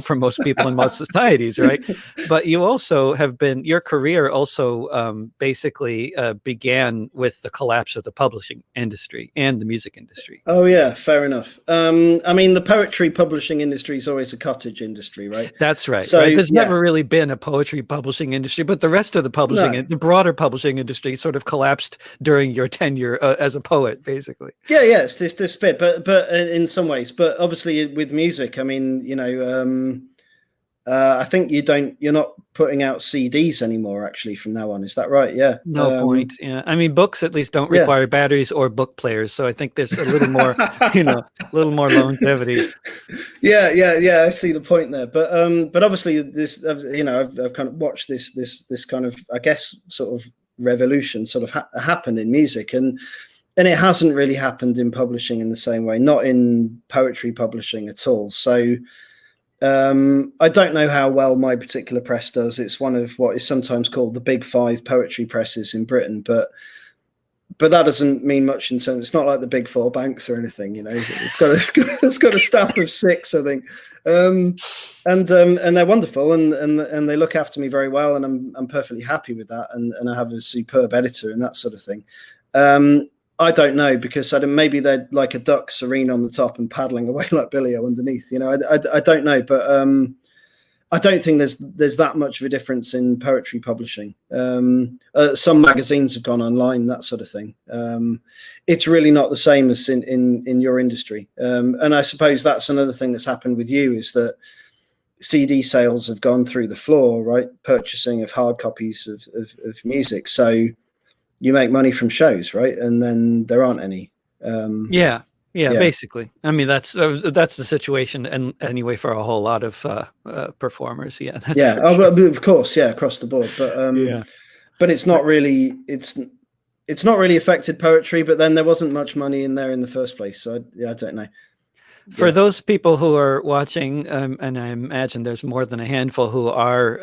for most people in most societies, right? But you also have been, your career also basically began with the collapse of the publishing industry and the music industry. Oh yeah, fair enough. I mean, the poetry publishing industry is always a cottage industry, right? That's right. So right? There's never really been a poetry publishing industry, but the rest of the publishing, the broader publishing industry, sort of collapsed during your tenure as a poet, basically. Yeah, it's this bit, but in some ways, but obviously with music, I mean, I think you're not putting out CDs anymore, actually, from now on. Is that right? Yeah. No point. Yeah. I mean, books at least don't require batteries or book players. So I think there's a little more, a little more longevity. Yeah. I see the point there. But obviously this, I've kind of watched this kind of, I guess, sort of revolution sort of happen in music. And it hasn't really happened in publishing in the same way, not in poetry publishing at all. So I don't know how well my particular press does. It's one of what is sometimes called the big 5 poetry presses in Britain, but that doesn't mean much in terms. It's not like the big 4 banks or anything, It's got a staff of 6, I think, and they're wonderful, and they look after me very well, and I'm perfectly happy with that, and I have a superb editor and that sort of thing. I don't know, because maybe they're like a duck, serene on the top and paddling away like Billy-O underneath. I don't know, but I don't think there's that much of a difference in poetry publishing. Some magazines have gone online, that sort of thing. It's really not the same as in your industry. And I suppose that's another thing that's happened with you, is that CD sales have gone through the floor, right? Purchasing of hard copies of music. So you make money from shows, right? And then there aren't any. Yeah, basically. I mean, that's the situation, and anyway, for a whole lot of performers. Yeah, that's of course, across the board. But but it's not really it's not really affected poetry. But then there wasn't much money in there in the first place, so I don't know. For those people who are watching, and I imagine there's more than a handful who are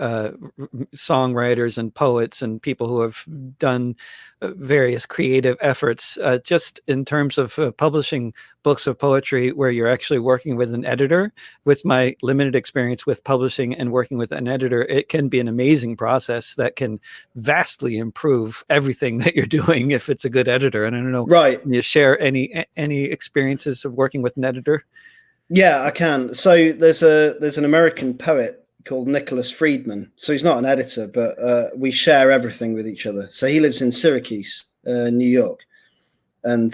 songwriters and poets and people who have done various creative efforts, just in terms of publishing books of poetry where you're actually working with an editor. With my limited experience with publishing and working with an editor, it can be an amazing process that can vastly improve everything that you're doing if it's a good editor. And I don't know, right? Can you share any experiences of working with an editor? Yeah, I can. So there's an American poet called Nicholas Friedman. So he's not an editor, but we share everything with each other. So he lives in Syracuse, New York, and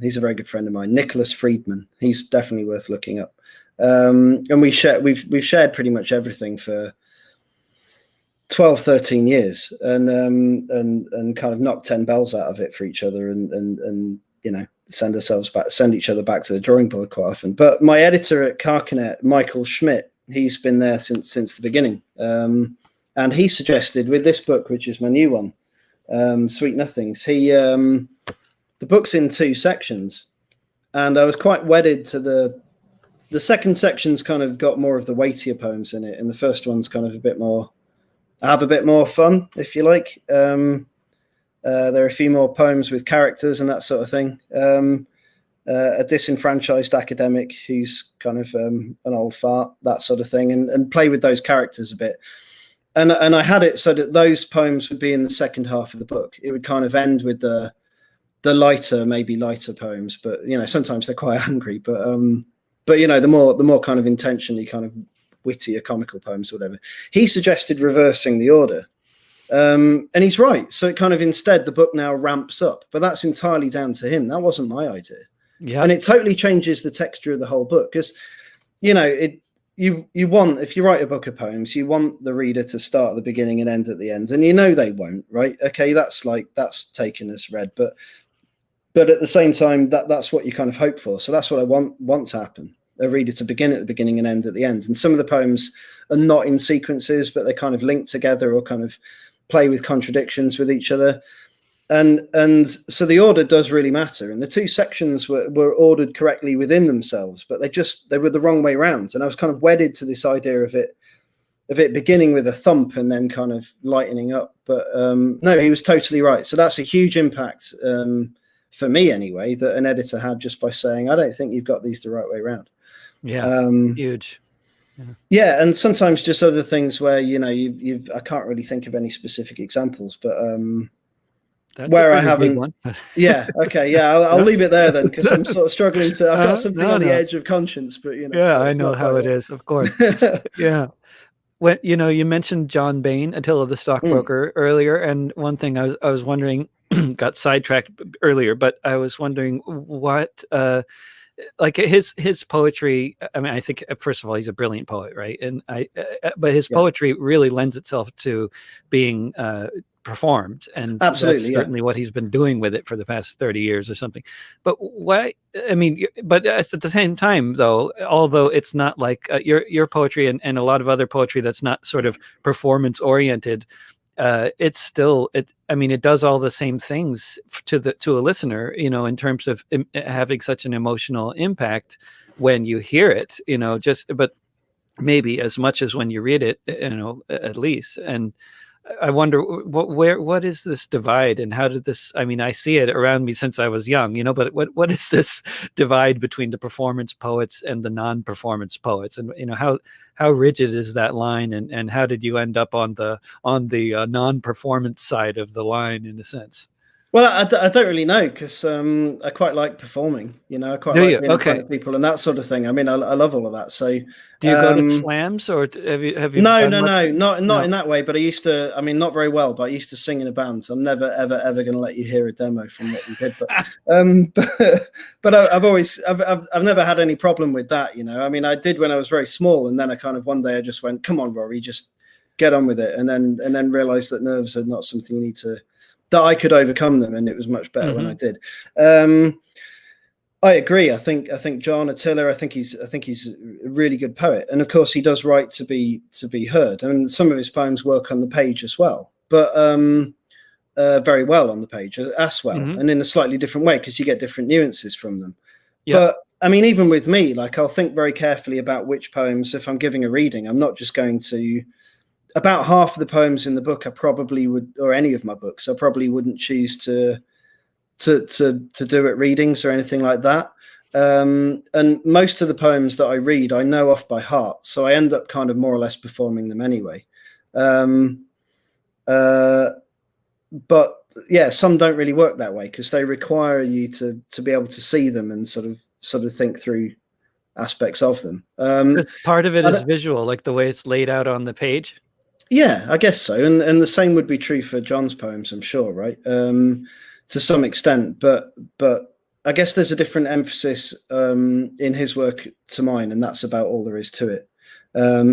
he's a very good friend of mine, Nicholas Friedman. He's definitely worth looking up. And we've shared pretty much everything for 12, 13 years, and kind of knocked 10 bells out of it for each other, and send each other back to the drawing board quite often. But my editor at Carcanet, Michael Schmidt, he's been there since the beginning, and he suggested, with this book, which is my new one, Sweet Nothings, the book's in 2 sections, and I was quite wedded to the second section's kind of got more of the weightier poems in it, and the first one's kind of a bit more fun, if you like. There are a few more poems with characters and that sort of thing. A disenfranchised academic who's kind of an old fart, that sort of thing, and play with those characters a bit. And I had it so that those poems would be in the second half of the book. It would kind of end with the lighter poems, but sometimes they're quite angry. But the more kind of intentionally kind of wittier comical poems, whatever. He suggested reversing the order. And he's right. So it kind of, instead, the book now ramps up, but that's entirely down to him. That wasn't my idea. Yeah. And it totally changes the texture of the whole book, because, you want, if you write a book of poems, you want the reader to start at the beginning and end at the end, and they won't, right? Okay, that's taken as read, but at the same time, that's what you kind of hope for. So that's what I want to happen. a reader to begin at the beginning and end at the end. And some of the poems are not in sequences, but they kind of link together or kind of play with contradictions with each other. And so the order does really matter. And the two sections were ordered correctly within themselves, but they were the wrong way round. And I was kind of wedded to this idea of it beginning with a thump and then kind of lightening up. But no, he was totally right. So that's a huge impact for me anyway, that an editor had just by saying, I don't think you've got these the right way around. Yeah, huge. Yeah, and sometimes just other things where, you know, I can't really think of any specific examples, but that's where I haven't. One. Yeah, okay, yeah, I'll leave it there then, because I'm sort of struggling to. I've got something on the edge of conscience, but you know. Yeah, I know how it is, of course. Yeah. When you mentioned John Bain, Attila the Stockbroker, earlier, and one thing I was wondering, got sidetracked earlier, but I was wondering what, like his poetry. I mean, I think first of all, he's a brilliant poet, right? And but his poetry really lends itself to being performed, and absolutely, that's certainly what he's been doing with it for the past 30 years or something. But why? I mean, but at the same time, though, although it's not like your poetry and a lot of other poetry that's not sort of performance oriented, it's still I mean, it does all the same things to a listener, you know, in terms of having such an emotional impact when you hear it, you know, but maybe as much as when you read it, you know, at least. And I wonder what is this divide, and how did this? I mean, I see it around me since I was young, you know. But what is this divide between the performance poets and the non-performance poets, and you know how rigid is that line, and how did you end up on the non-performance side of the line, in a sense? Well, I don't really know, because I quite like performing, you know. I quite like being in front of people and that sort of thing. I mean, I love all of that. So, do you go to slams, or have you? No, not in that way. But I used to. I mean, not very well, but I used to sing in a band. So I'm never, ever going to let you hear a demo from what we did. But I've never had any problem with that, you know. I mean, I did when I was very small, and then I kind of one day I just went, "Come on, Rory, just get on with it," and then realized that nerves are not something you need to. That I could overcome them, and it was much better when I did. I agree. I think John Attila. I think he's a really good poet, and of course he does write to be heard. I mean, some of his poems work on the page as well, but very well on the page as well, and in a slightly different way, because you get different nuances from them. Yeah. But I mean, even with me, like, I'll think very carefully about which poems, if I'm giving a reading, I'm not just going to. About half of the poems in the book, I probably would, or any of my books, I probably wouldn't choose to do at readings or anything like that. And most of the poems that I read, I know off by heart, so I end up kind of more or less performing them anyway. But yeah, some don't really work that way, because they require you to be able to see them and sort of think through aspects of them. Part of it is visual, like the way it's laid out on the page. Yeah, I guess so. And the same would be true for John's poems, I'm sure, right? To some extent. But I guess there's a different emphasis in his work to mine, and that's about all there is to it.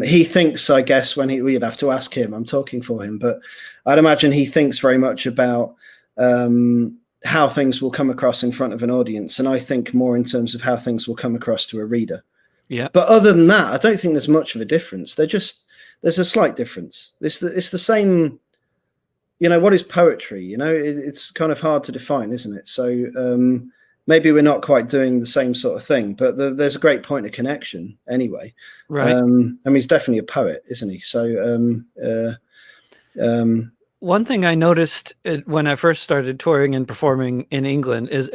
He thinks, I guess, we'd have to ask him, I'm talking for him, but I'd imagine he thinks very much about how things will come across in front of an audience. And I think more in terms of how things will come across to a reader. Yeah. But other than that, I don't think there's much of a difference. There's a slight difference. It's the same, you know. What is poetry? You know, it's kind of hard to define, isn't it? So maybe we're not quite doing the same sort of thing, but there's a great point of connection anyway. Right. I mean, he's definitely a poet, isn't he? So one thing I noticed when I first started touring and performing in England is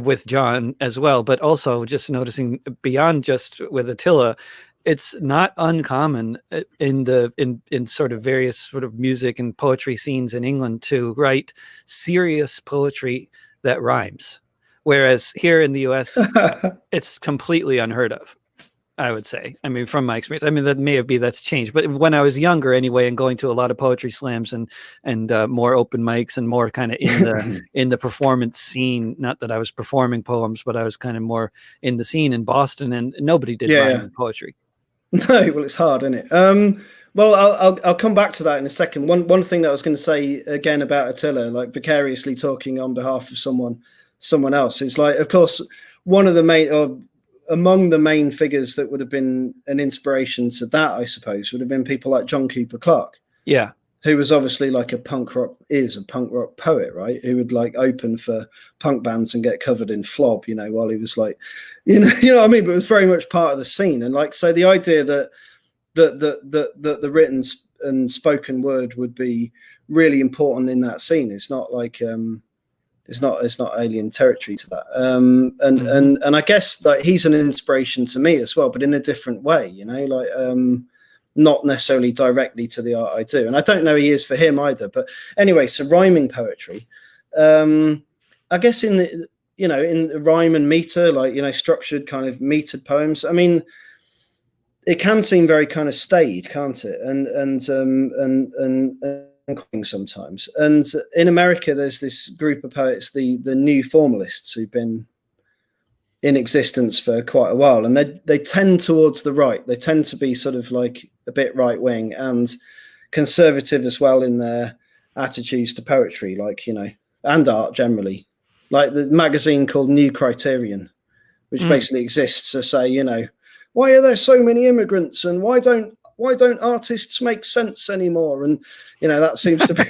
with John as well, but also just noticing beyond just with Attila. It's not uncommon in sort of various sort of music and poetry scenes in England to write serious poetry that rhymes, whereas here in the US, it's completely unheard of, I would say. I mean, from my experience, I mean, that's changed, but when I was younger anyway, and going to a lot of poetry slams and more open mics and more kind of in the performance scene, not that I was performing poems, but I was kind of more in the scene in Boston, and nobody did rhyming poetry. No, well, it's hard, isn't it? Well, I'll come back to that in a second. One thing that I was going to say again about Attila, like vicariously talking on behalf of someone else, is like, of course, one of the main, or among the main figures that would have been an inspiration to that, I suppose, would have been people like John Cooper Clarke. Yeah. Who was obviously like a punk rock poet, right? Who would like open for punk bands and get covered in flob, while he was like, you know what I mean? But it was very much part of the scene. And like, so the idea that the written and spoken word would be really important in that scene. It's not like, it's not alien territory to that. And I guess like he's an inspiration to me as well, but in a different way, not necessarily directly to the art I do. And I don't know he is for him either. But anyway, so rhyming poetry, I guess in the rhyme and meter, like, structured kind of metered poems. I mean, it can seem very kind of staid, can't it? And sometimes. And in America, there's this group of poets, the new formalists, who've been in existence for quite a while, and they tend towards the right. They tend to be sort of like a bit right wing and conservative as well in their attitudes to poetry, like, and art generally. Like the magazine called New Criterion, which basically exists to say, why are there so many immigrants, and why don't artists make sense anymore? And that seems to be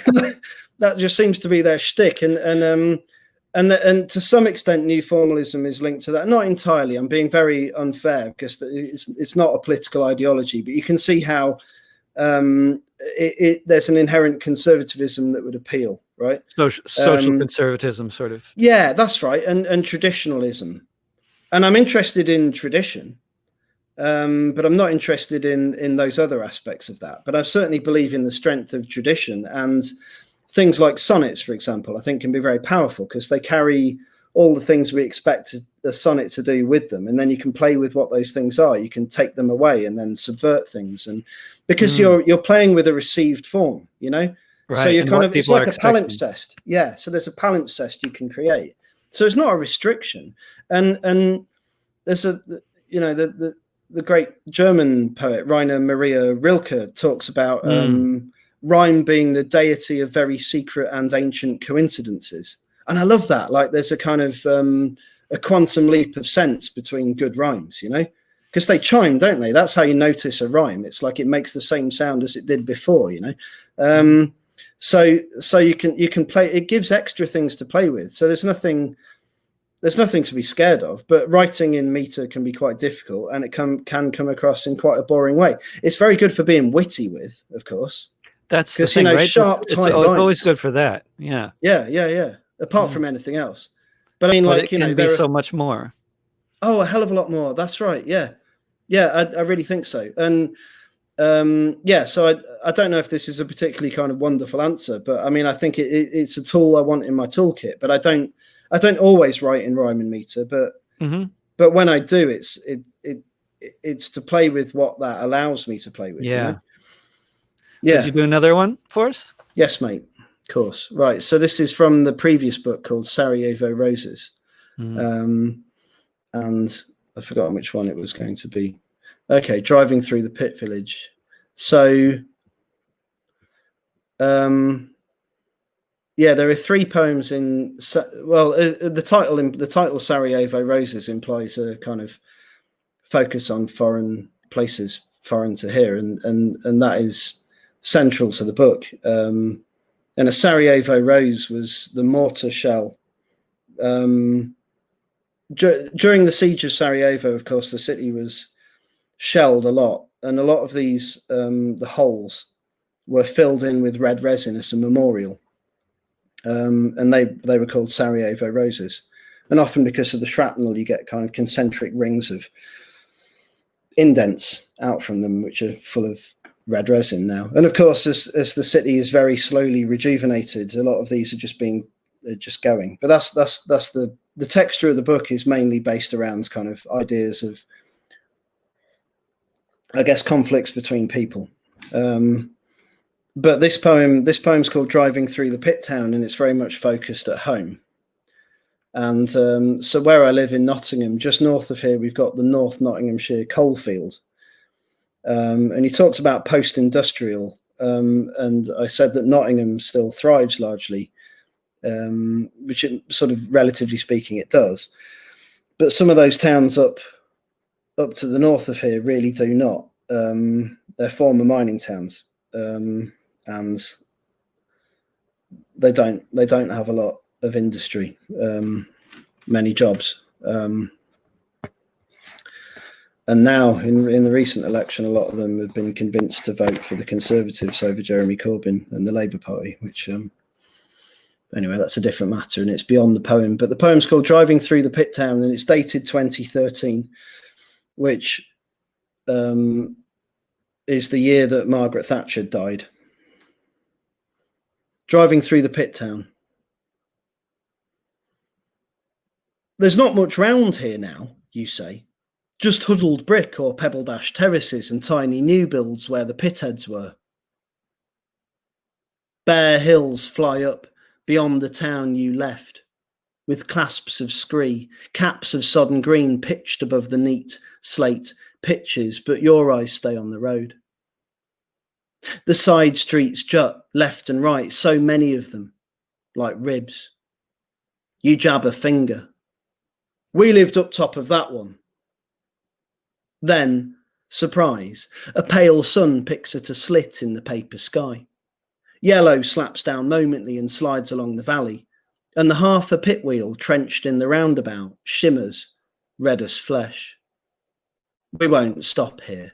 that just seems to be their shtick. And to some extent, new formalism is linked to that. Not entirely. I'm being very unfair because it's not a political ideology, but you can see how there's an inherent conservatism that would appeal, right? Social conservatism, sort of. Yeah, that's right. And traditionalism. And I'm interested in tradition, but I'm not interested in those other aspects of that. But I certainly believe in the strength of tradition, and things like sonnets, for example, I think can be very powerful because they carry all the things we expect a sonnet to do with them. And then you can play with what those things are. You can take them away and then subvert things. And because you're playing with a received form, Right. So you're kind of, it's like a palimpsest. Yeah. So there's a palimpsest you can create. So it's not a restriction. And there's the great German poet, Rainer Maria Rilke, talks about, rhyme being the deity of very secret and ancient coincidences. And I love that. Like there's a kind of a quantum leap of sense between good rhymes, because they chime, don't they? That's how you notice a rhyme. It's like it makes the same sound as it did before, so you can play, it gives extra things to play with. So there's nothing to be scared of, but writing in meter can be quite difficult, and it can come across in quite a boring way. It's very good for being witty with, of course. That's the thing, right? Sharp, it's always good for that. Yeah. Yeah. Apart from anything else. But I mean, but it can be so much more. Oh, a hell of a lot more. That's right. Yeah. I really think so. And so I don't know if this is a particularly kind of wonderful answer, but I mean, I think it's a tool I want in my toolkit. But I don't always write in rhyme and meter. But when I do, it's to play with what that allows me to play with. Yeah. Yeah. Did you do another one for us? Yes, mate. Of course. Right. So this is from the previous book called Sarajevo Roses. And I've forgotten which one it was going to be. Okay. Driving through the pit village. So, there are 3 poems in, the title Sarajevo Roses implies a kind of focus on foreign places, foreign to here. And that is central to the book. And a Sarajevo rose was the mortar shell. During the siege of Sarajevo, of course, the city was shelled a lot, and a lot of these, the holes were filled in with red resin as a memorial. And they were called Sarajevo roses. And often because of the shrapnel, you get kind of concentric rings of indents out from them, which are full of red resin now. And of course, as the city is very slowly rejuvenated, a lot of these are just going. But that's the texture of the book is mainly based around kind of ideas of, I guess, conflicts between people. But this poem's called Driving Through the Pit Town, and it's very much focused at home. And so where I live in Nottingham, just north of here, we've got the North Nottinghamshire coalfield. And he talked about post-industrial, and I said that Nottingham still thrives largely, which it, sort of relatively speaking it does. But some of those towns up up to the north of here really do not. They're former mining towns, and they don't have a lot of industry, many jobs. And now, in the recent election, a lot of them have been convinced to vote for the Conservatives over Jeremy Corbyn and the Labour Party, which, anyway, that's a different matter, and it's beyond the poem. But the poem's called Driving Through the Pit Town, and it's dated 2013, which is the year that Margaret Thatcher died. Driving through the pit town. There's not much round here now, you say. Just huddled brick or pebble-dash terraces and tiny new builds where the pitheads were. Bare hills fly up beyond the town you left, with clasps of scree, caps of sodden green pitched above the neat slate pitches, but your eyes stay on the road. The side streets jut left and right, so many of them, like ribs. You jab a finger. We lived up top of that one. Then, surprise, a pale sun picks at a slit in the paper sky. Yellow slaps down momently and slides along the valley, and the half a pit wheel trenched in the roundabout shimmers, red as flesh. We won't stop here.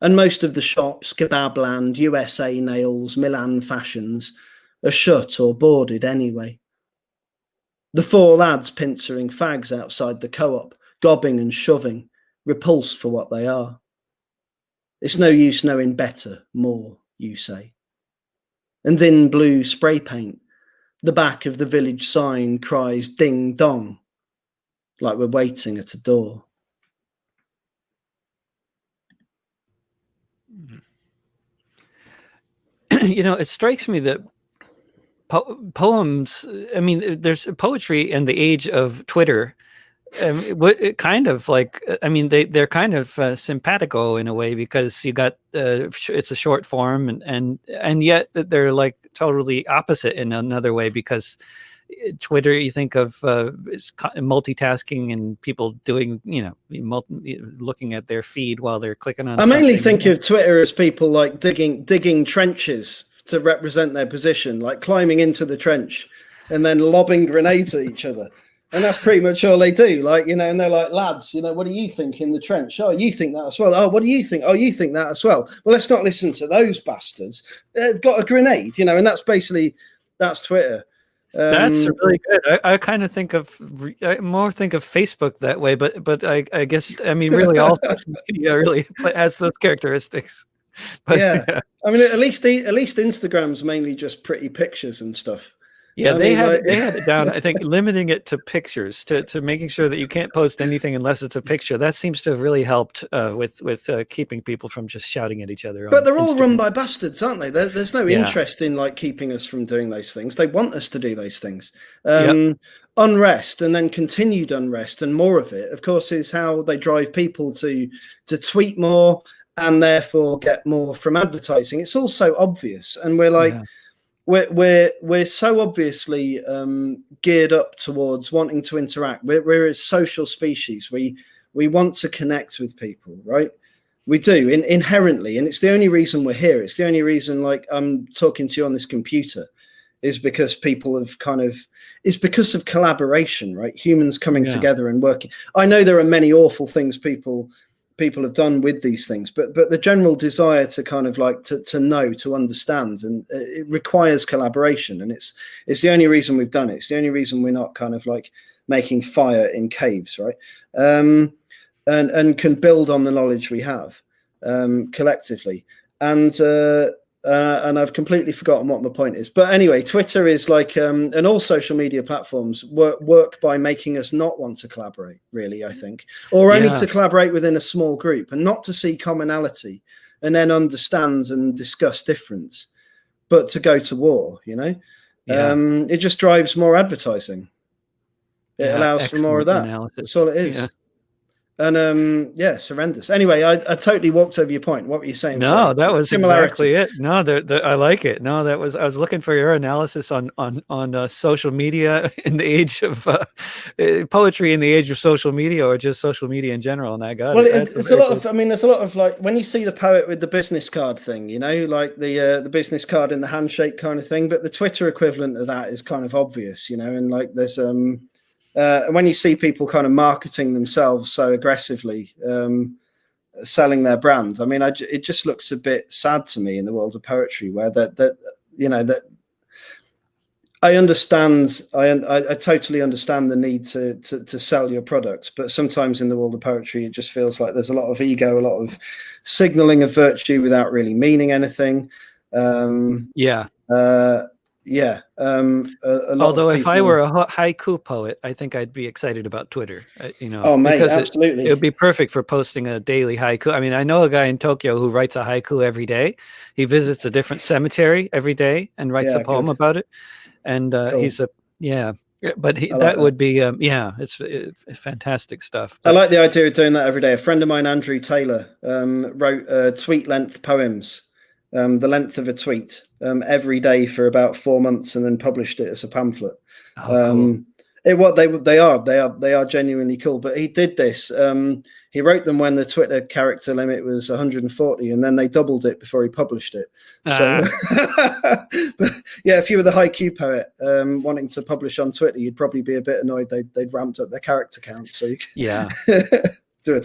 And most of the shops, Kebabland, USA Nails, Milan Fashions, are shut or boarded anyway. The four lads pincering fags outside the co-op, gobbing and shoving, repulsed for what they are. It's no use knowing better, more, you say. And in blue spray paint, the back of the village sign cries ding dong, like we're waiting at a door. You know, it strikes me that poems, I mean, there's poetry in the age of Twitter. It kind of like, I mean, they're kind of simpatico in a way, because you got it's a short form, and yet they're like totally opposite in another way, because Twitter, you think of multitasking and people doing, looking at their feed while they're clicking on. I mainly think of Twitter as people like digging trenches to represent their position, like climbing into the trench and then lobbing grenades at each other. And that's pretty much all they do. Like, and they're like, lads, what do you think in the trench? Oh, you think that as well. Oh, what do you think? Oh, you think that as well. Well, let's not listen to those bastards. They've got a grenade, and that's Twitter. That's really good. I kind of think of Facebook that way, but I guess, I mean, really all social media really has those characteristics. But, yeah. I mean, at least Instagram's mainly just pretty pictures and stuff. Yeah, they had it down. I think limiting it to pictures, to making sure that you can't post anything unless it's a picture. That seems to have really helped with keeping people from just shouting at each other. But they're all run by bastards, aren't they? There's no interest in like keeping us from doing those things. They want us to do those things. Unrest and then continued unrest and more of it, of course, is how they drive people to tweet more and therefore get more from advertising. It's all so obvious, and we're like. Yeah. We're so obviously geared up towards wanting to interact. We're a social species. We want to connect with people, right? We do inherently, and it's the only reason we're here. It's the only reason, like, I'm talking to you on this computer, is because people have it's because of collaboration, right? Humans coming together and working. I know there are many awful things people have done with these things, but the general desire to kind of like to know, to understand, and it requires collaboration, and it's the only reason we've done it. It's the only reason we're not kind of like making fire in caves, right? And can build on the knowledge we have collectively. And I've completely forgotten what my point is. But anyway, Twitter is like, and all social media platforms work by making us not want to collaborate, really, I think. Or only to collaborate within a small group and not to see commonality and then understand and discuss difference, but to go to war, It just drives more advertising. It allows for more of that. Analysis. That's all it is. Yeah. And it's horrendous. Anyway, I totally walked over your point. What were you saying? No, Sorry. that was exactly it. No, I like it. No, I was looking for your analysis on social media in the age of poetry in the age of social media, or just social media in general. And I got it. It's a lot of. I mean, there's a lot of, like, when you see the poet with the business card thing, like the business card in the handshake kind of thing. But the Twitter equivalent of that is kind of obvious, and like there's when you see people kind of marketing themselves so aggressively, selling their brand, I mean, it just looks a bit sad to me in the world of poetry, where that I understand, I totally understand the need to sell your product, but sometimes in the world of poetry, it just feels like there's a lot of ego, a lot of signaling of virtue without really meaning anything. Although if I were a haiku poet, I think I'd be excited about Twitter. Oh, mate, because absolutely, it would be perfect for posting a daily haiku. I mean, I know a guy in Tokyo who writes a haiku every day. He visits a different cemetery every day and writes a poem about it. And cool. He's but that would be it's fantastic stuff. But I like the idea of doing that every day. A friend of mine, Andrew Taylor, wrote tweet length poems. The length of a tweet every day for about 4 months, and then published it as a pamphlet. Cool. They are genuinely cool. But he did this. He wrote them when the Twitter character limit was 140, and then they doubled it before he published it. So, but yeah, if you were the haiku poet wanting to publish on Twitter, you'd probably be a bit annoyed they'd ramped up their character count. So you do a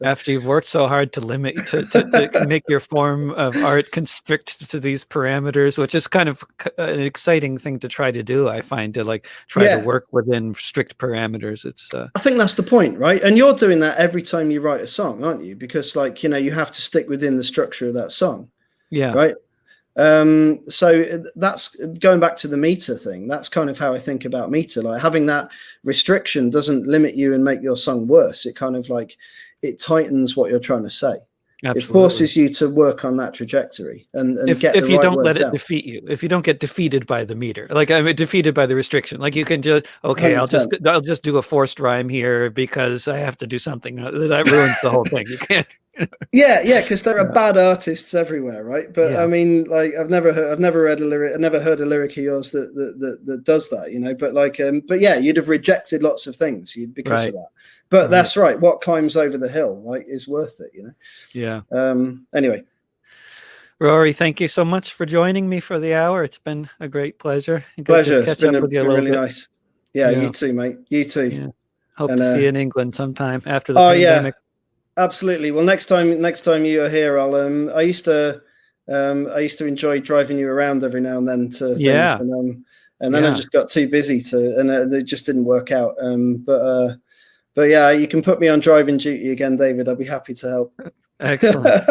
after you've worked so hard to limit to make your form of art constrict to these parameters, which is kind of an exciting thing to try to do. I find to try to work within strict parameters. It's I think that's the point, right? And you're doing that every time you write a song, aren't you? Because you have to stick within the structure of that song. Yeah. Right. So that's going back to the meter thing. That's kind of how I think about meter. Like, having that restriction doesn't limit you and make your song worse. It kind of it tightens what you're trying to say. Absolutely. It forces you to work on that trajectory and get the right you don't word let down. It defeat you, if you don't get defeated by the meter, defeated by the restriction, you can just, okay, 100%. I'll just do a forced rhyme here because I have to do something that ruins the whole thing. You can't. Because there are bad artists everywhere, right? But I mean, I've never heard a lyric of yours that does that, but you'd have rejected lots of things because of that. But that's right. What climbs over the hill is worth it, Yeah. Anyway, Rory, thank you so much for joining me for the hour. It's been a great pleasure. Pleasure. It's been really nice. Yeah, you too, mate. You too. Yeah. Hope to see you in England sometime after the pandemic. Yeah. Absolutely. Well, next time you are here, I used to enjoy driving you around every now and then to things, and then I just got too busy and it just didn't work out. But yeah, you can put me on driving duty again, David. I'll be happy to help. Excellent.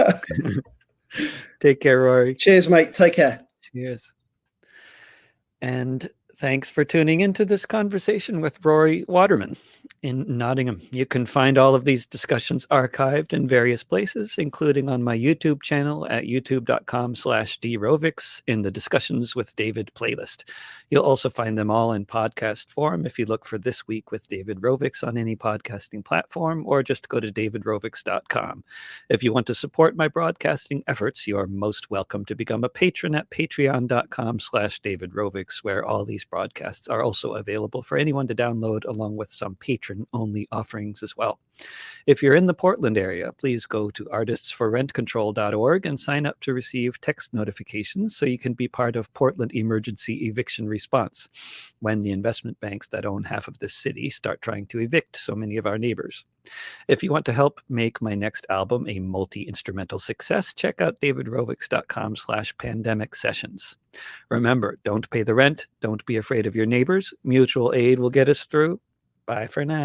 Take care, Rory. Cheers, mate. Take care. Cheers. And thanks for tuning into this conversation with Rory Waterman in Nottingham. You can find all of these discussions archived in various places, including on my YouTube channel at youtube.com/drovics in the Discussions with David playlist. You'll also find them all in podcast form if you look for This Week with David Rovics on any podcasting platform, or just go to davidrovics.com. If you want to support my broadcasting efforts, you are most welcome to become a patron at patreon.com/davidrovics, where all these broadcasts are also available for anyone to download, along with some patron-only offerings as well. If you're in the Portland area, please go to artistsforrentcontrol.org and sign up to receive text notifications so you can be part of Portland emergency eviction response when the investment banks that own half of this city start trying to evict so many of our neighbors. If you want to help make my next album a multi-instrumental success, check out davidrovics.com/pandemic sessions. Remember, don't pay the rent. Don't be afraid of your neighbors. Mutual aid will get us through. Bye for now.